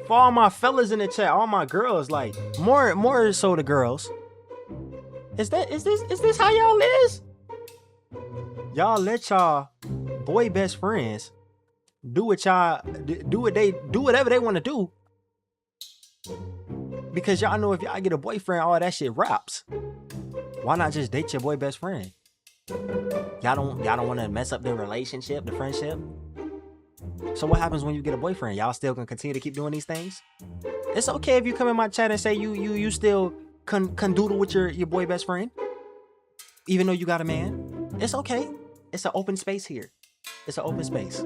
For all my fellas in the chat, all my girls, like more so the girls. Is this how y'all is? Y'all let y'all boy best friends do whatever they want to do. Because y'all know if y'all get a boyfriend, all that shit wraps. Why not just date your boy best friend? Y'all don't want to mess up the relationship, the friendship. So what happens when you get a boyfriend? Y'all still gonna continue to keep doing these things? It's okay if you come in my chat and say you still condoodle with your boy best friend, even though you got a man. It's okay. It's an open space here. It's an open space.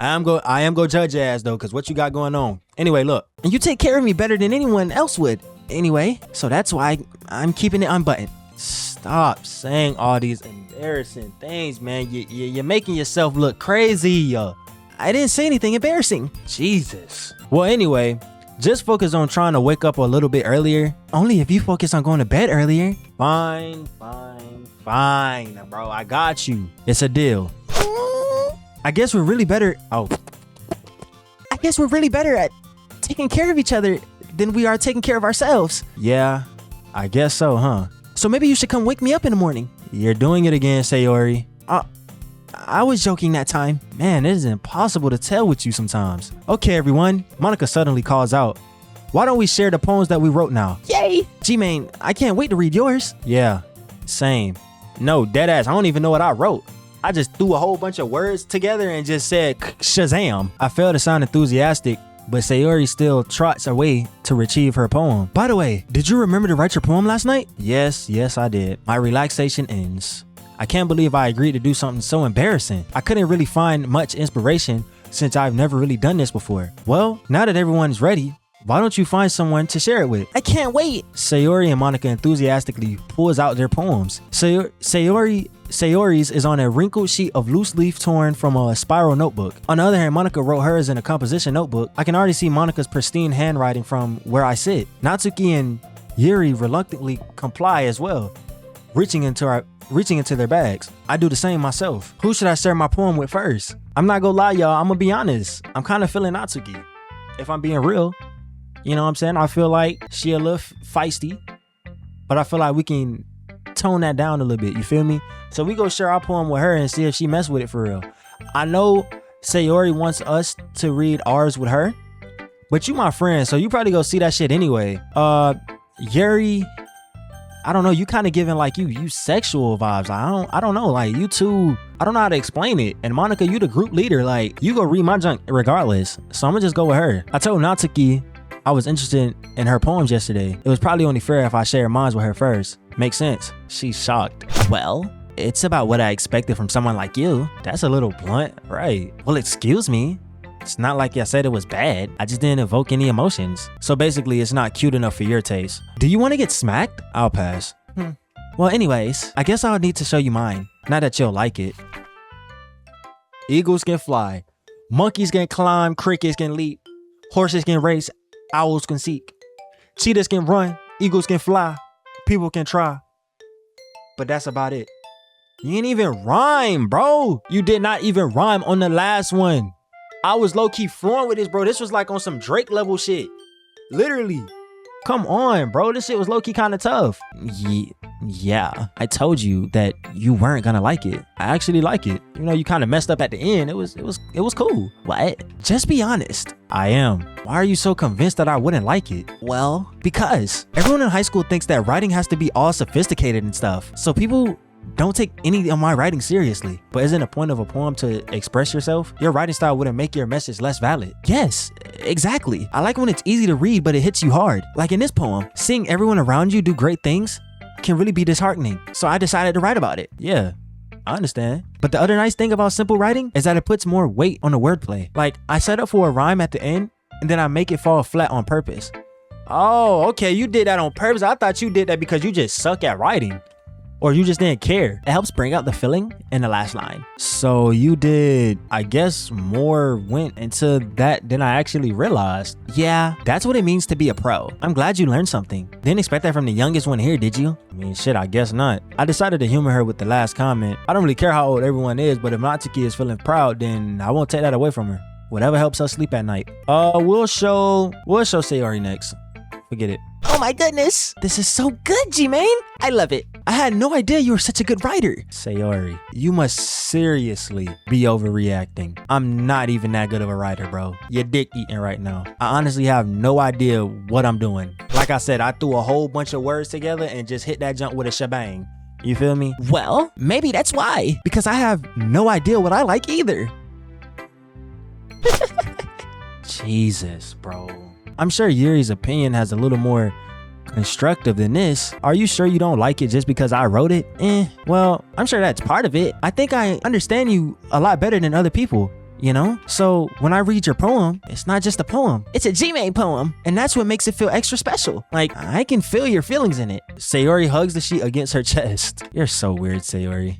I am go judge your ass though, cause what you got going on. Anyway, look, and you take care of me better than anyone else would. Anyway, so that's why I'm keeping it unbuttoned. Stop saying all these embarrassing things, man. You're making yourself look crazy. I didn't say anything embarrassing. Jesus. Well, anyway, just focus on trying to wake up a little bit earlier. Only if you focus on going to bed earlier. Fine, bro. I got you. It's a deal. I guess we're really better. I guess we're really better at taking care of each other than we are taking care of ourselves. Yeah, I guess so, huh? So maybe you should come wake me up in the morning. You're doing it again, Sayori. I was joking that time. Man, it is impossible to tell with you sometimes. Okay, everyone. Monica suddenly calls out. Why don't we share the poems that we wrote now? Yay! G-Main, I can't wait to read yours. Yeah, same. No, deadass, I don't even know what I wrote. I just threw a whole bunch of words together and just said Shazam. I failed to sound enthusiastic, but Sayori still trots away to retrieve her poem. By the way, did you remember to write your poem last night? Yes, I did. My relaxation ends. I can't believe I agreed to do something so embarrassing. I couldn't really find much inspiration since I've never really done this before. Well, now that everyone's ready, why don't you find someone to share it with? I can't wait. Sayori and Monica enthusiastically pulls out their poems. Sayori's is on a wrinkled sheet of loose leaf torn from a spiral notebook. On the other hand, Monica wrote hers in a composition notebook. I can already see Monica's pristine handwriting from where I sit. Natsuki and Yuri reluctantly comply as well, reaching into their bags. I do the same myself. Who should I share my poem with first? I'm not gonna lie, y'all. I'm gonna be honest. I'm kind of feeling Natsuki. If I'm being real, you know what I'm saying? I feel like she a little feisty, but I feel like we can tone that down a little bit. You feel me? So we go share our poem with her and see if she mess with it for real. I know Sayori wants us to read ours with her, but you my friend, so you probably go see that shit anyway. Yuri, I don't know, you kind of giving like you sexual vibes. I don't know, like you two, I don't know how to explain it. And Monica, you the group leader, like you go read my junk regardless. So I'm gonna just go with her. I told Natsuki I was interested in her poems yesterday. It was probably only fair if I shared mine with her first. Makes sense. She's shocked. Well, it's about what I expected from someone like you. That's a little blunt, right? Well, excuse me. It's not like I said it was bad. I just didn't evoke any emotions. So basically, it's not cute enough for your taste. Do you want to get smacked? I'll pass. Well, anyways, I guess I'll need to show you mine. Not that you'll like it. Eagles can fly. Monkeys can climb. Crickets can leap. Horses can race. Owls can seek. Cheetahs can run. Eagles can fly. People can try. But that's about it. You ain't even rhyme, bro. You did not even rhyme on the last one. I was low-key flowing with this, bro. This was like on some Drake level shit. Literally. Come on, bro. This shit was low-key kind of tough. Yeah, I told you that you weren't gonna like it. I actually like it. You know, you kind of messed up at the end. It was cool. What? Just be honest. I am. Why are you so convinced that I wouldn't like it? Well, Because everyone in high school thinks that writing has to be all sophisticated and stuff. So people don't take any of my writing seriously. But isn't the point of a poem to express yourself? Your writing style wouldn't make your message less valid. yes, exactly. I like when it's easy to read, but it hits you hard. Like in this poem, seeing everyone around you do great things can really be disheartening. So I decided to write about it. Yeah, I understand. But the other nice thing about simple writing is that it puts more weight on the wordplay. Like I set up for a rhyme at the end and then I make it fall flat on purpose. Oh, okay, you did that on purpose. I thought you did that because you just suck at writing. Or you just didn't care. It helps bring out the feeling in the last line. So you did, I guess more went into that than I actually realized. Yeah, that's what it means to be a pro. I'm glad you learned something. Didn't expect that from the youngest one here, did you? I mean, shit, I guess not. I decided to humor her with the last comment. I don't really care how old everyone is, but if Natsuki is feeling proud, then I won't take that away from her. Whatever helps her sleep at night. We'll show Sayori next. Forget it. Oh my goodness, this is so good, G-Man. I love it. I had no idea you were such a good writer. Sayori, you must seriously be overreacting. I'm not even that good of a writer, bro. You're dick eating right now. I honestly have no idea what I'm doing. Like I said, I threw a whole bunch of words together and just hit that junk with a shebang. You feel me? Well, maybe that's why. Because I have no idea what I like either. Jesus, bro. I'm sure Yuri's opinion has a little more constructive than this. Are you sure you don't like it just because I wrote it? Well, I'm sure that's part of it. I think I understand you a lot better than other people, you know? So when I read your poem, it's not just a poem. It's a G-Man poem, and that's what makes it feel extra special. Like, I can feel your feelings in it. Sayori hugs the sheet against her chest. You're so weird, Sayori.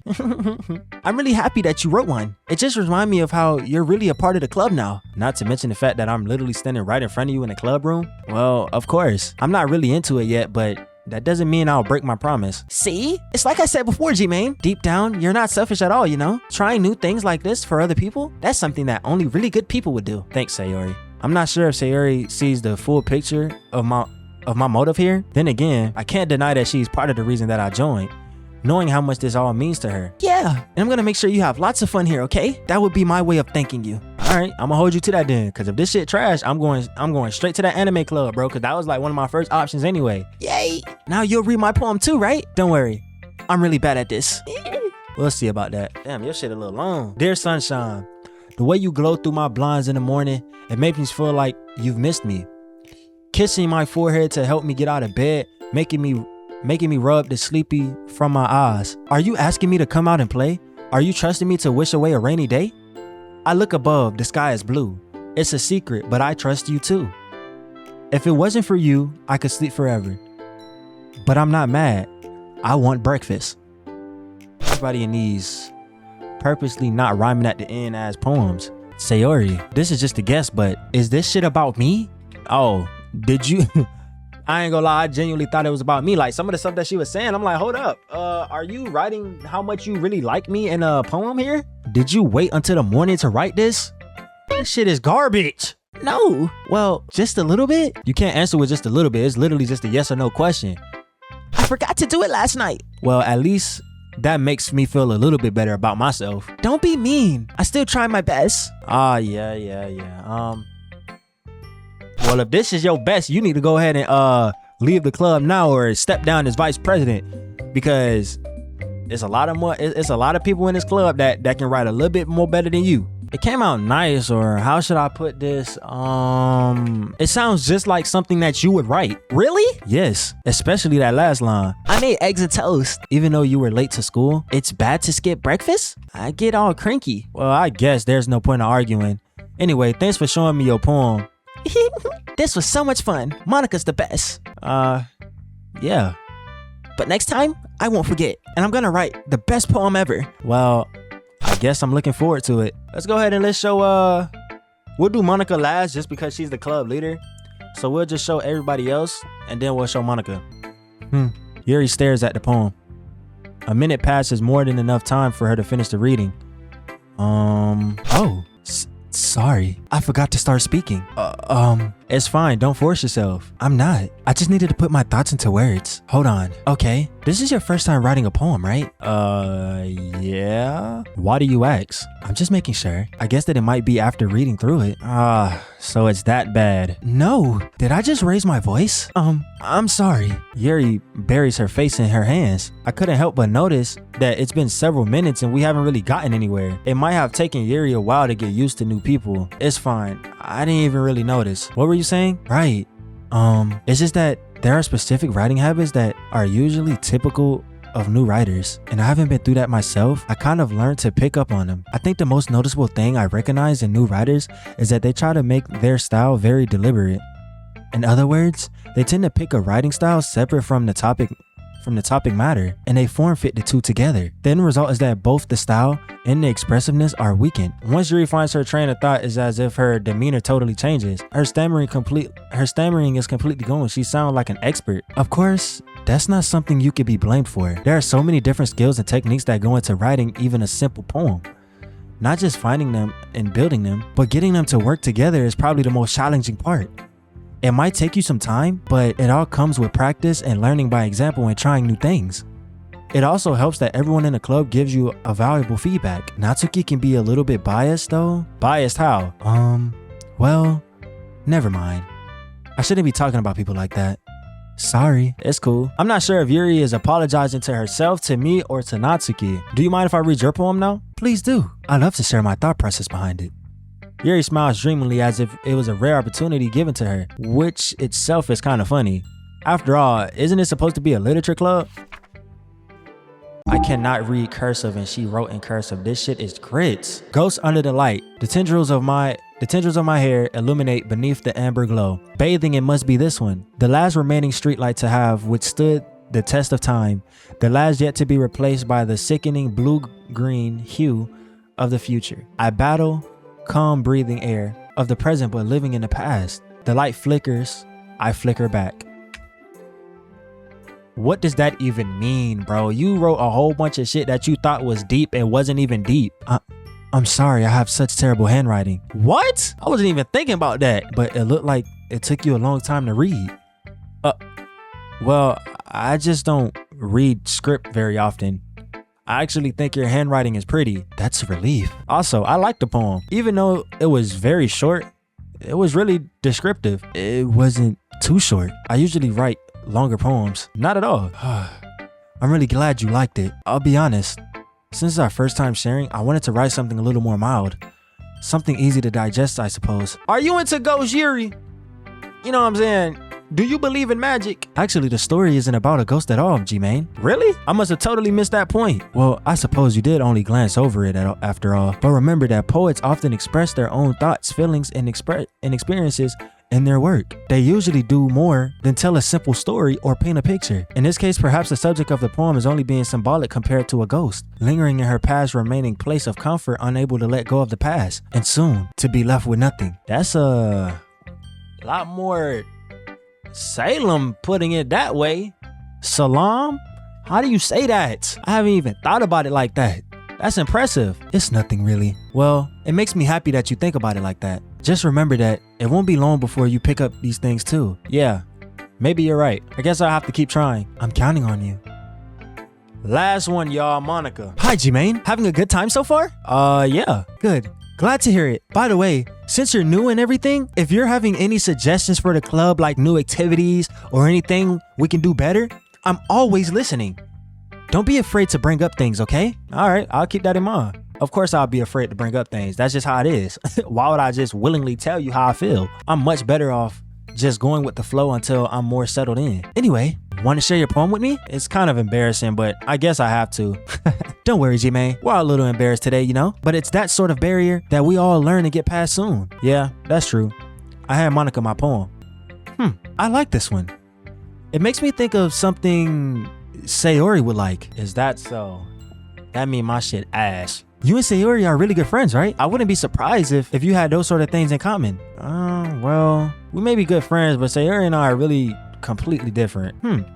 I'm really happy that you wrote one. It just reminds me of how you're really a part of the club now. Not to mention the fact that I'm literally standing right in front of you in the club room. Well, of course. I'm not really into it yet, but that doesn't mean I'll break my promise. See? It's like I said before, G-Man. Deep down, you're not selfish at all, you know? Trying new things like this for other people, that's something that only really good people would do. Thanks, Sayori. I'm not sure if Sayori sees the full picture of my motive here. Then again, I can't deny that she's part of the reason that I joined, knowing how much this all means to her. Yeah, and I'm gonna make sure you have lots of fun here, okay? That would be my way of thanking you. All right, I'm gonna hold you to that then, cause if this shit trash, I'm going straight to that anime club, bro, cause that was like one of my first options anyway. Yay. Now you'll read my poem too, right? Don't worry, I'm really bad at this. We'll see about that. Damn, your shit a little long. Dear sunshine, the way you glow through my blinds in the morning, it makes me feel like you've missed me. Kissing my forehead to help me get out of bed, making me rub the sleepy from my eyes. Are you asking me to come out and play? Are you trusting me to wish away a rainy day? I look above, the sky is blue. It's a secret, but I trust you too. If it wasn't for you, I could sleep forever. But I'm not mad. I want breakfast. Everybody in these purposely not rhyming at the end as poems. Sayori, this is just a guess, but is this shit about me? Oh, did you? I ain't gonna lie, I genuinely thought it was about me. Like some of the stuff that she was saying, I'm like, hold up. Are you writing how much you really like me in a poem here? Did you wait until the morning to write this? This shit is garbage. No. Well, just a little bit? You can't answer with just a little bit. It's literally just a yes or no question. I forgot to do it last night. Well, at least that makes me feel a little bit better about myself. Don't be mean. I still try my best. Yeah. Well, if this is your best, you need to go ahead and leave the club now or step down as vice president, because it's a lot of people in this club that can write a little bit more better than you. It came out nice, or how should I put this? It sounds just like something that you would write. Really? Yes, especially that last line. I made eggs and toast. Even though you were late to school, It's bad to skip breakfast? I get all cranky. Well, I guess there's no point in arguing. Anyway, thanks for showing me your poem. This was so much fun. Monica's the best. Yeah. But next time, I won't forget. And I'm gonna write the best poem ever. Well, I guess I'm looking forward to it. Let's go ahead and let's show, we'll do Monica last just because she's the club leader. So we'll just show everybody else and then we'll show Monica. Yuri stares at the poem. A minute passes, more than enough time for her to finish the reading. Sorry, I forgot to start speaking. It's fine, don't force yourself. I'm not. I just needed to put my thoughts into words. Hold on. Okay, this is your first time writing a poem, right? Yeah. Why do you ask? I'm just making sure. I guess that it might be after reading through it. So it's that bad. No. Did I just raise my voice? I'm sorry. Yuri buries her face in her hands. I couldn't help but notice that it's been several minutes and we haven't really gotten anywhere. It might have taken Yuri a while to get used to new people. It's fine. I didn't even really notice. What were you saying? Right. It's just that there are specific writing habits that are usually typical of new writers, and I haven't been through that myself. I kind of learned to pick up on them. I think the most noticeable thing I recognize in new writers is that they try to make their style very deliberate. In other words, they tend to pick a writing style separate from the topic matter, and they form fit the two together. The end result is that both the style and the expressiveness are weakened. Once Yuri finds her train of thought, it's as if her demeanor totally changes. Her stammering is completely gone. She sounds like an expert. Of course, that's not something you could be blamed for. There are so many different skills and techniques that go into writing even a simple poem. Not just finding them and building them, but getting them to work together is probably the most challenging part. It might take you some time, but it all comes with practice and learning by example and trying new things. It also helps that everyone in the club gives you a valuable feedback. Natsuki can be a little bit biased though. Biased how? Well, never mind. I shouldn't be talking about people like that. Sorry. It's cool. I'm not sure if Yuri is apologizing to herself, to me, or to Natsuki. Do you mind if I read your poem now? Please do. I love to share my thought process behind it. Yuri smiles dreamily as if it was a rare opportunity given to her, which itself is kind of funny. After all, isn't it supposed to be a literature club? I cannot read cursive and she wrote in cursive. This shit is grits. Ghost under the light. The tendrils of my hair illuminate beneath the amber glow. Bathing, it must be this one. The last remaining streetlight to have withstood the test of time. The last yet to be replaced by the sickening blue-green hue of the future. I battle calm breathing air of the present but living in the past. The light flickers, I flicker back. What does that even mean, bro? You wrote a whole bunch of shit that you thought was deep and wasn't even deep. I'm sorry, I have such terrible handwriting. What? I wasn't even thinking about that. But it looked like it took you a long time to read. Well, I just don't read script very often. I actually think your handwriting is pretty. That's a relief. Also, I like the poem. Even though it was very short, it was really descriptive. It wasn't too short. I usually write longer poems. Not at all. I'm really glad you liked it. I'll be honest. Since it's our first time sharing, I wanted to write something a little more mild. Something easy to digest, I suppose. Are you into Ghost Yuri? You know what I'm saying? Do you believe in magic? Actually, the story isn't about a ghost at all, G-Main. Really? I must have totally missed that point. Well, I suppose you did only glance over it after all. But remember that poets often express their own thoughts, feelings, and experiences in their work. They usually do more than tell a simple story or paint a picture. In this case, perhaps the subject of the poem is only being symbolic compared to a ghost, lingering in her past remaining place of comfort, unable to let go of the past, and soon to be left with nothing. That's a lot more Salem putting it that way. Salam? How do you say that? I haven't even thought about it like that. That's impressive. It's nothing really. Well, it makes me happy that you think about it like that. Just remember that it won't be long before you pick up these things too. Yeah, maybe you're right. I guess I'll have to keep trying. I'm counting on you. Last one, y'all, Monica. Hi, G-Main. Having a good time so far? Yeah. Good. Glad to hear it. By the way, since you're new and everything, if you're having any suggestions for the club, like new activities or anything we can do better, I'm always listening. Don't be afraid to bring up things, okay? All right, I'll keep that in mind. Of course I'll be afraid to bring up things. That's just how it is. Why would I just willingly tell you how I feel? I'm much better off just going with the flow until I'm more settled in. Anyway, want to share your poem with me? It's kind of embarrassing, but I guess I have to. Don't worry, G-Man. We're all a little embarrassed today, you know? But it's that sort of barrier that we all learn to get past soon. Yeah, that's true. I had Monica my poem. I like this one. It makes me think of something Sayori would like. Is that so? That mean my shit ass. You and Sayori are really good friends, right? I wouldn't be surprised if you had those sort of things in common. Well, we may be good friends, but Sayori and I are really completely different.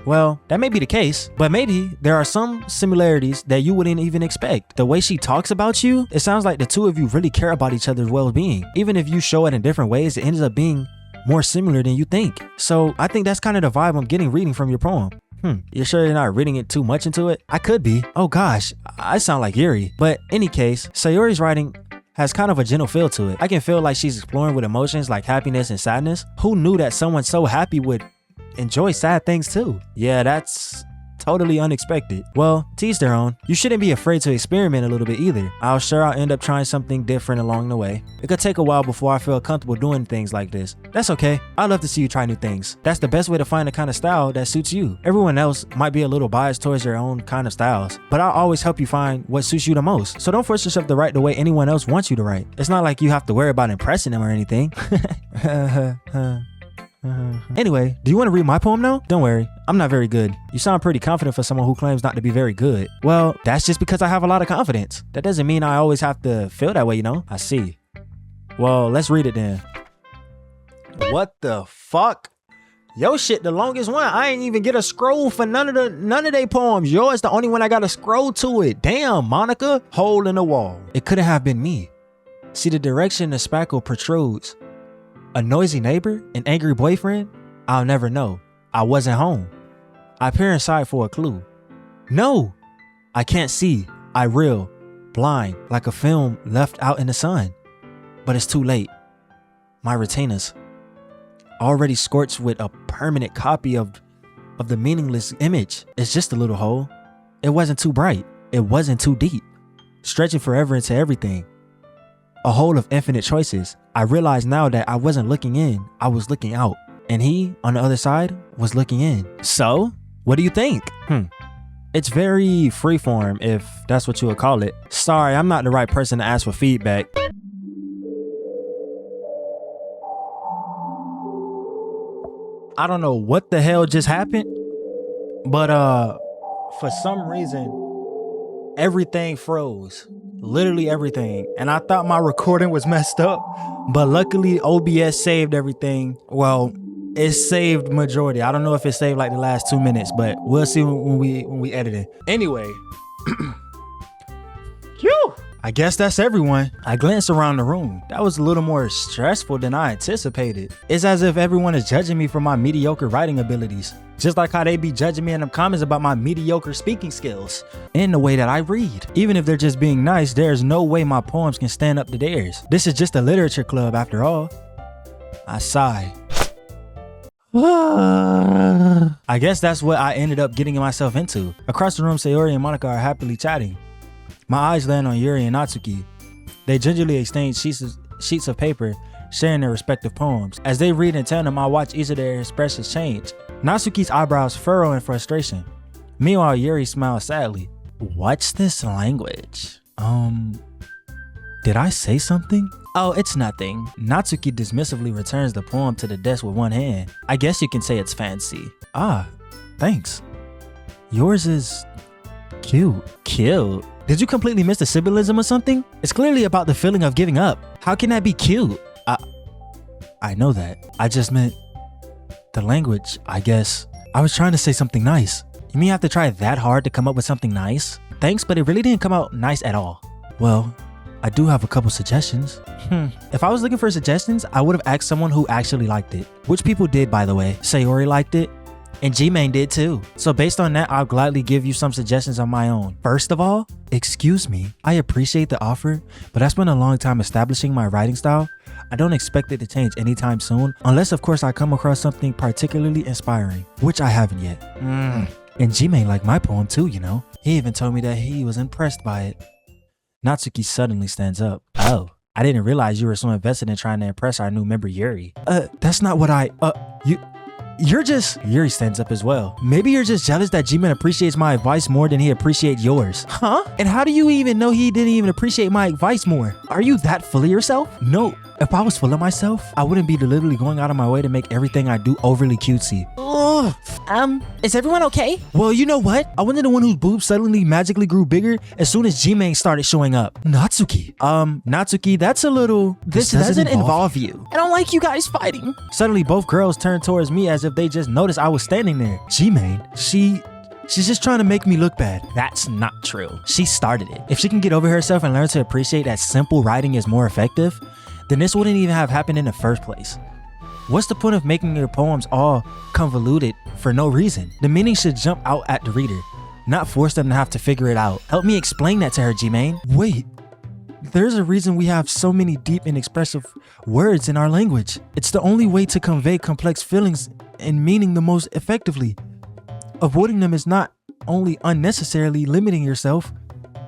Well, that may be the case, but maybe there are some similarities that you wouldn't even expect. The way she talks about you, it sounds like the two of you really care about each other's well-being. Even if you show it in different ways, it ends up being more similar than you think. So I think that's kind of the vibe I'm getting reading from your poem. You sure you're not reading it too much into it? I could be. Oh gosh, I sound like Yuri. But any case, Sayori's writing has kind of a gentle feel to it. I can feel like she's exploring with emotions like happiness and sadness. Who knew that someone so happy would enjoy sad things too? Yeah, that's totally unexpected. Well, to each their own. You shouldn't be afraid to experiment a little bit either. I'll end up trying something different along the way. It could take a while before I feel comfortable doing things like this. That's okay. I love to see you try new things. That's the best way to find the kind of style that suits you. Everyone else might be a little biased towards their own kind of styles, but I'll always help you find what suits you the most. So don't force yourself to write the way anyone else wants you to write. It's not like you have to worry about impressing them or anything. Anyway, do you want to read my poem now? Don't worry, I'm not very good. You sound pretty confident for someone who claims not to be very good. Well, that's just because I have a lot of confidence. That doesn't mean I always have to feel that way, you know? I see. Well, let's read it then. What the fuck? Yo shit, the longest one. I ain't even get a scroll for none of they poems. Yours the only one I got to scroll to it. Damn, Monica. Hole in the wall. It couldn't have been me. See the direction the spackle protrudes. A noisy neighbor? An angry boyfriend? I'll never know. I wasn't home. I peer inside for a clue. No! I can't see. I reel. Blind. Like a film left out in the sun. But it's too late. My retainers. Already scorched with a permanent copy of the meaningless image. It's just a little hole. It wasn't too bright. It wasn't too deep. Stretching forever into everything. A hole of infinite choices. I realize now that I wasn't looking in, I was looking out. And he, on the other side, was looking in. So, what do you think? It's very freeform, if that's what you would call it. Sorry, I'm not the right person to ask for feedback. I don't know what the hell just happened, but for some reason, everything froze. Literally everything. And I thought my recording was messed up, but luckily OBS saved everything. Well, it saved majority. I don't know if it saved like the last 2 minutes, but we'll see when we edit it. Anyway, phew, I guess that's everyone. I glanced around the room. That was a little more stressful than I anticipated. It's as if everyone is judging me for my mediocre writing abilities. Just like how they be judging me in the comments about my mediocre speaking skills and the way that I read. Even if they're just being nice, there's no way my poems can stand up to theirs. This is just a literature club after all. I sigh. I guess that's what I ended up getting myself into. Across the room, Sayori and Monica are happily chatting. My eyes land on Yuri and Natsuki. They gingerly exchange sheets of paper, sharing their respective poems. As they read in tandem, I watch each of their expressions change. Natsuki's eyebrows furrow in frustration. Meanwhile, Yuri smiles sadly. What's this language? Did I say something? Oh, it's nothing. Natsuki dismissively returns the poem to the desk with one hand. I guess you can say it's fancy. Ah, thanks. Yours is cute. Cute? Did you completely miss the symbolism or something? It's clearly about the feeling of giving up. How can that be cute? I know that. I just meant the language, I guess. I was trying to say something nice. You mean you have to try that hard to come up with something nice? Thanks, but it really didn't come out nice at all. Well, I do have a couple suggestions. If I was looking for suggestions, I would have asked someone who actually liked it. Which people did, by the way. Sayori liked it, and G-Main did too. So based on that, I'll gladly give you some suggestions on my own. First of all, excuse me. I appreciate the offer, but I spent a long time establishing my writing style. I don't expect it to change anytime soon, unless of course I come across something particularly inspiring, which I haven't yet. And G-Main liked my poem too, you know. He even told me that he was impressed by it. Natsuki suddenly stands up. Oh, I didn't realize you were so invested in trying to impress our new member Yuri. That's not what you're just... Yuri stands up as well. Maybe you're just jealous that G-Man appreciates my advice more than he appreciates yours. Huh? And how do you even know he didn't even appreciate my advice more? Are you that full of yourself? No. If I was full of myself, I wouldn't be deliberately going out of my way to make everything I do overly cutesy. Is everyone okay? Well, you know what? I wasn't the one whose boobs suddenly magically grew bigger as soon as G-Man started showing up. Natsuki. Natsuki, that's a little... This doesn't involve you. I don't like you guys fighting. Suddenly, both girls turned towards me as if they just noticed I was standing there. G-Man, she's just trying to make me look bad. That's not true. She started it. If she can get over herself and learn to appreciate that simple writing is more effective, then this wouldn't even have happened in the first place. What's the point of making your poems all convoluted for no reason? The meaning should jump out at the reader, not force them to have to figure it out. Help me explain that to her, G-Main. Wait, there's a reason we have so many deep and expressive words in our language. It's the only way to convey complex feelings and meaning the most effectively. Avoiding them is not only unnecessarily limiting yourself,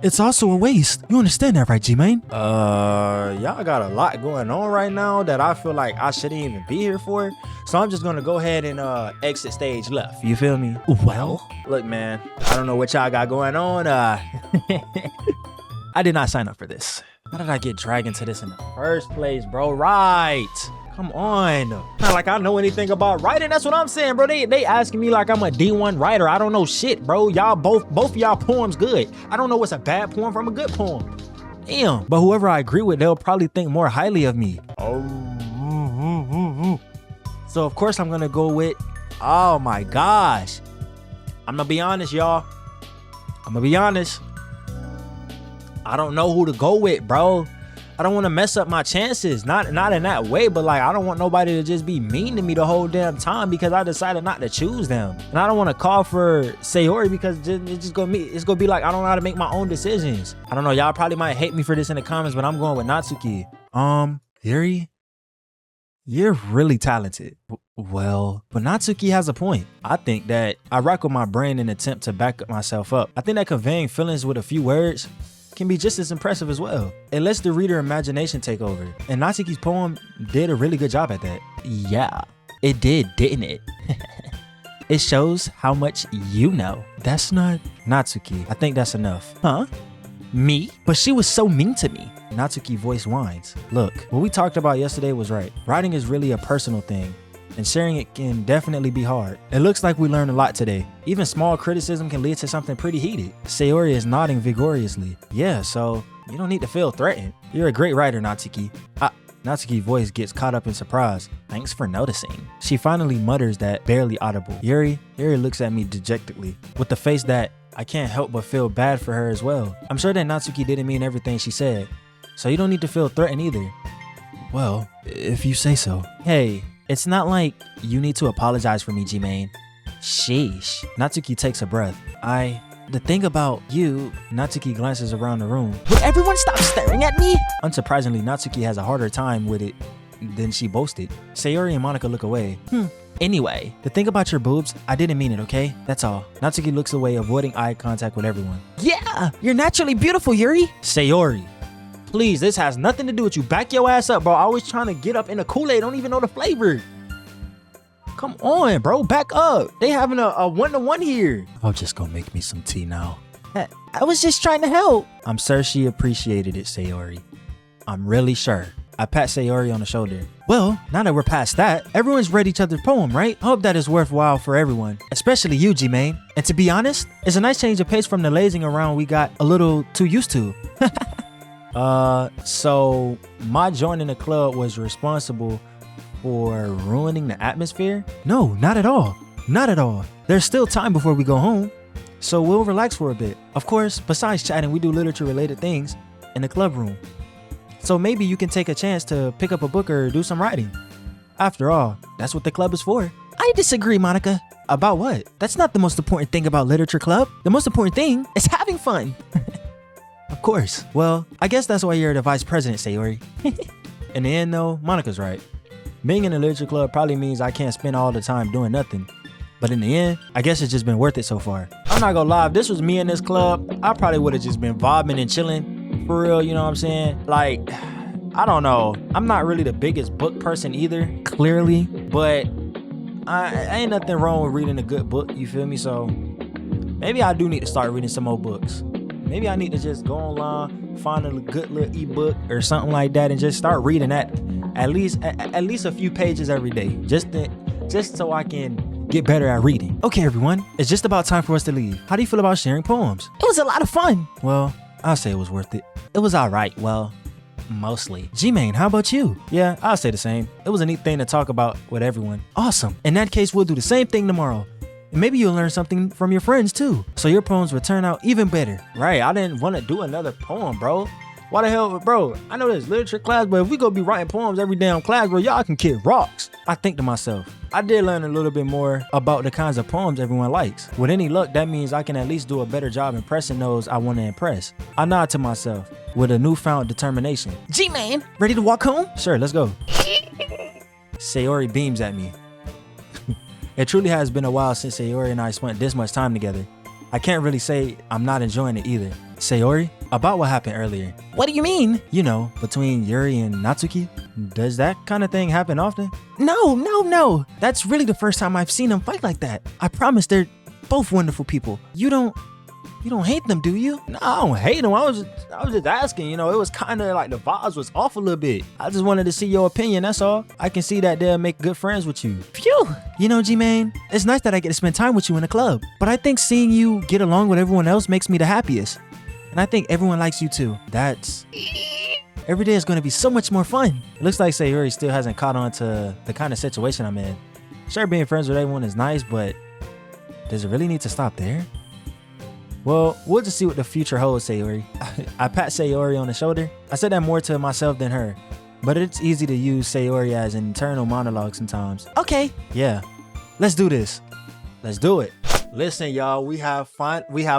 it's also a waste. You understand that, right, G-Main? Y'all got a lot going on right now that I feel like I shouldn't even be here for. So I'm just gonna go ahead and exit stage left. You feel me? Well, Look, man, I don't know what y'all got going on. I did not sign up for this. How did I get dragged into this in the first place, bro? Right. Come on. Not like I know anything about writing. That's what I'm saying, bro. They asking me like I'm a D1 writer. I don't know shit, bro. Y'all both of y'all poems good. I don't know what's a bad poem from a good poem. Damn. but whoever I agree with, they'll probably think more highly of me. So of course I'm gonna go with, oh my gosh. I'm gonna be honest, y'all. I'm gonna be honest. I don't know who to go with, bro. I don't want to mess up my chances. Not in that way, but like I don't want nobody to just be mean to me the whole damn time because I decided not to choose them. And I don't want to call for Sayori because it's gonna be like I don't know how to make my own decisions. I don't know. Y'all probably might hate me for this in the comments, but I'm going with Natsuki. Yuri, you're really talented. Well, but Natsuki has a point. I think that I rock with my brain in an attempt to back myself up. I think that conveying feelings with a few words can be just as impressive as well. It lets the reader imagination take over. And Natsuki's poem did a really good job at that. Yeah, it did, didn't it? It shows how much you know. That's not Natsuki, I think that's enough. Huh? Me? But she was so mean to me. Natsuki voice whines. Look, what we talked about yesterday was right. Writing is really a personal thing, and sharing it can definitely be hard. It looks like we learned a lot today. Even small criticism can lead to something pretty heated. Sayori is nodding vigorously. Yeah, so you don't need to feel threatened. You're a great writer, Natsuki. Natsuki's voice gets caught up in surprise. Thanks for noticing. She finally mutters that barely audible. Yuri looks at me dejectedly, with the face that I can't help but feel bad for her as well. I'm sure that Natsuki didn't mean everything she said, so you don't need to feel threatened either. well, if you say so. Hey, it's not like you need to apologize for me, G-Main. Sheesh. Natsuki takes a breath. The thing about you, Natsuki glances around the room. Would everyone stop staring at me? Unsurprisingly, Natsuki has a harder time with it than she boasted. Sayori and Monica look away. Anyway, The thing about your boobs, I didn't mean it, okay? That's all. Natsuki looks away, avoiding eye contact with everyone. yeah, you're naturally beautiful, Yuri. Sayori, please, this has nothing to do with you. Back your ass up, bro. I was trying to get up in the Kool-Aid. Don't even know the flavor. Come on, bro. Back up. They having a one-to-one here. I'll just go make me some tea now. I was just trying to help. I'm sure she appreciated it, Sayori. I'm really sure. I pat Sayori on the shoulder. Well, now that we're past that, everyone's read each other's poem, right? I hope that is worthwhile for everyone, especially you, G-Main. And to be honest, it's a nice change of pace from the lazing around we got a little too used to. So my joining the club was responsible for ruining the atmosphere? No, not at all. Not at all. There's still time before we go home, so we'll relax for a bit. Of course, besides chatting, we do literature-related things in the club room. So maybe you can take a chance to pick up a book or do some writing. After all, that's what the club is for. I disagree, Monica. About what? That's not the most important thing about literature club. The most important thing is having fun. Of course. Well, I guess that's why you're the vice president, Sayori. In the end, though, Monica's right. Being in the literature club probably means I can't spend all the time doing nothing. But in the end, I guess it's just been worth it so far. I'm not gonna lie, if this was me in this club, I probably would have just been vibing and chilling. For real, you know what I'm saying? Like, I don't know. I'm not really the biggest book person either, clearly. But ain't nothing wrong with reading a good book, you feel me? So maybe I do need to start reading some more books. Maybe I need to just go online, find a good little ebook or something like that and just start reading that at least a few pages every day. Just so I can get better at reading. Okay, everyone, it's just about time for us to leave. How do you feel about sharing poems? It was a lot of fun. Well, I'll say it was worth it. It was all right. Well, mostly. G-Main, how about you? Yeah, I'll say the same. It was a neat thing to talk about with everyone. Awesome. In that case, we'll do the same thing tomorrow. And maybe you'll learn something from your friends too. So your poems will turn out even better. Right, I didn't want to do another poem, bro. Why the hell, bro? I know there's literature class, but if we go be writing poems every damn class, bro, y'all can kick rocks. I think to myself, I did learn a little bit more about the kinds of poems everyone likes. With any luck, that means I can at least do a better job impressing those I want to impress. I nod to myself with a newfound determination. G-Man, ready to walk home? Sure, let's go. Sayori beams at me. It truly has been a while since Sayori and I spent this much time together. I can't really say I'm not enjoying it either. Sayori, about what happened earlier. What do you mean? You know, between Yuri and Natsuki. Does that kind of thing happen often? No. That's really the first time I've seen them fight like that. I promise they're both wonderful people. You don't hate them, do you? No, I don't hate them. I was just asking, you know, it was kind of like the vibes was off a little bit. I just wanted to see your opinion, that's all. I can see that they'll make good friends with you. Phew! You know, G-Man, it's nice that I get to spend time with you in the club. But I think seeing you get along with everyone else makes me the happiest. And I think everyone likes you too. Every day is going to be so much more fun. It looks like Sayori still hasn't caught on to the kind of situation I'm in. Sure, being friends with everyone is nice, but does it really need to stop there? Well, we'll just see what the future holds, Sayori. I pat Sayori on the shoulder. I said that more to myself than her, but it's easy to use Sayori as an internal monologue sometimes. Okay. Yeah, let's do this. Let's do it. Listen, y'all, we have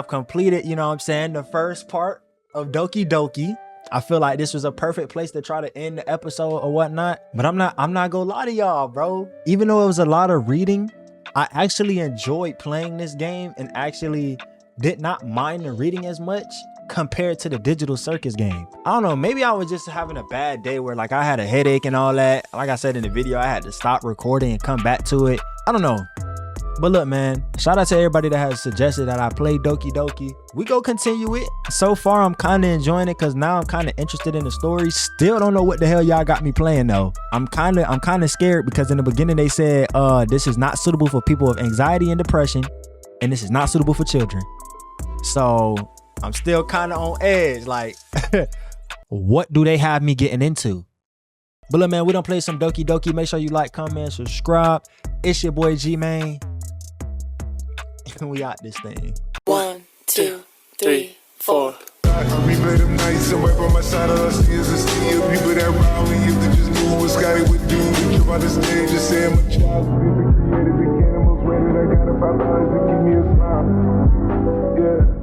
completed, you know what I'm saying, the first part of Doki Doki. I feel like this was a perfect place to try to end the episode or whatnot, but I'm not gonna lie to y'all, bro. Even though it was a lot of reading, I actually enjoyed playing this game and actually did not mind the reading as much compared to the Digital Circus game. I don't know, maybe I was just having a bad day where like I had a headache and all that. Like I said in the video, I had to stop recording and come back to it. I don't know. But look, man, shout out to everybody that has suggested that I play Doki Doki. We go continue it. So far, I'm kind of enjoying it because now I'm kind of interested in the story. Still don't know what the hell y'all got me playing though. I'm kind of scared because in the beginning they said, this is not suitable for people with anxiety and depression, and this is not suitable for children. So I'm still kind of on edge. Like, what do they have me getting into? But look, man, we done play some Doki Doki. Make sure you like, comment, subscribe. It's your boy G-Man. We out this thing. 1, 2, 3, 4. We play them nights somewhere by my side of us is a sea of people that ride me. If they just knew what Scotty would do, we jump on the stage and say I'm a child. Creative animals, rated. I got $5 to give me a smile. Yeah.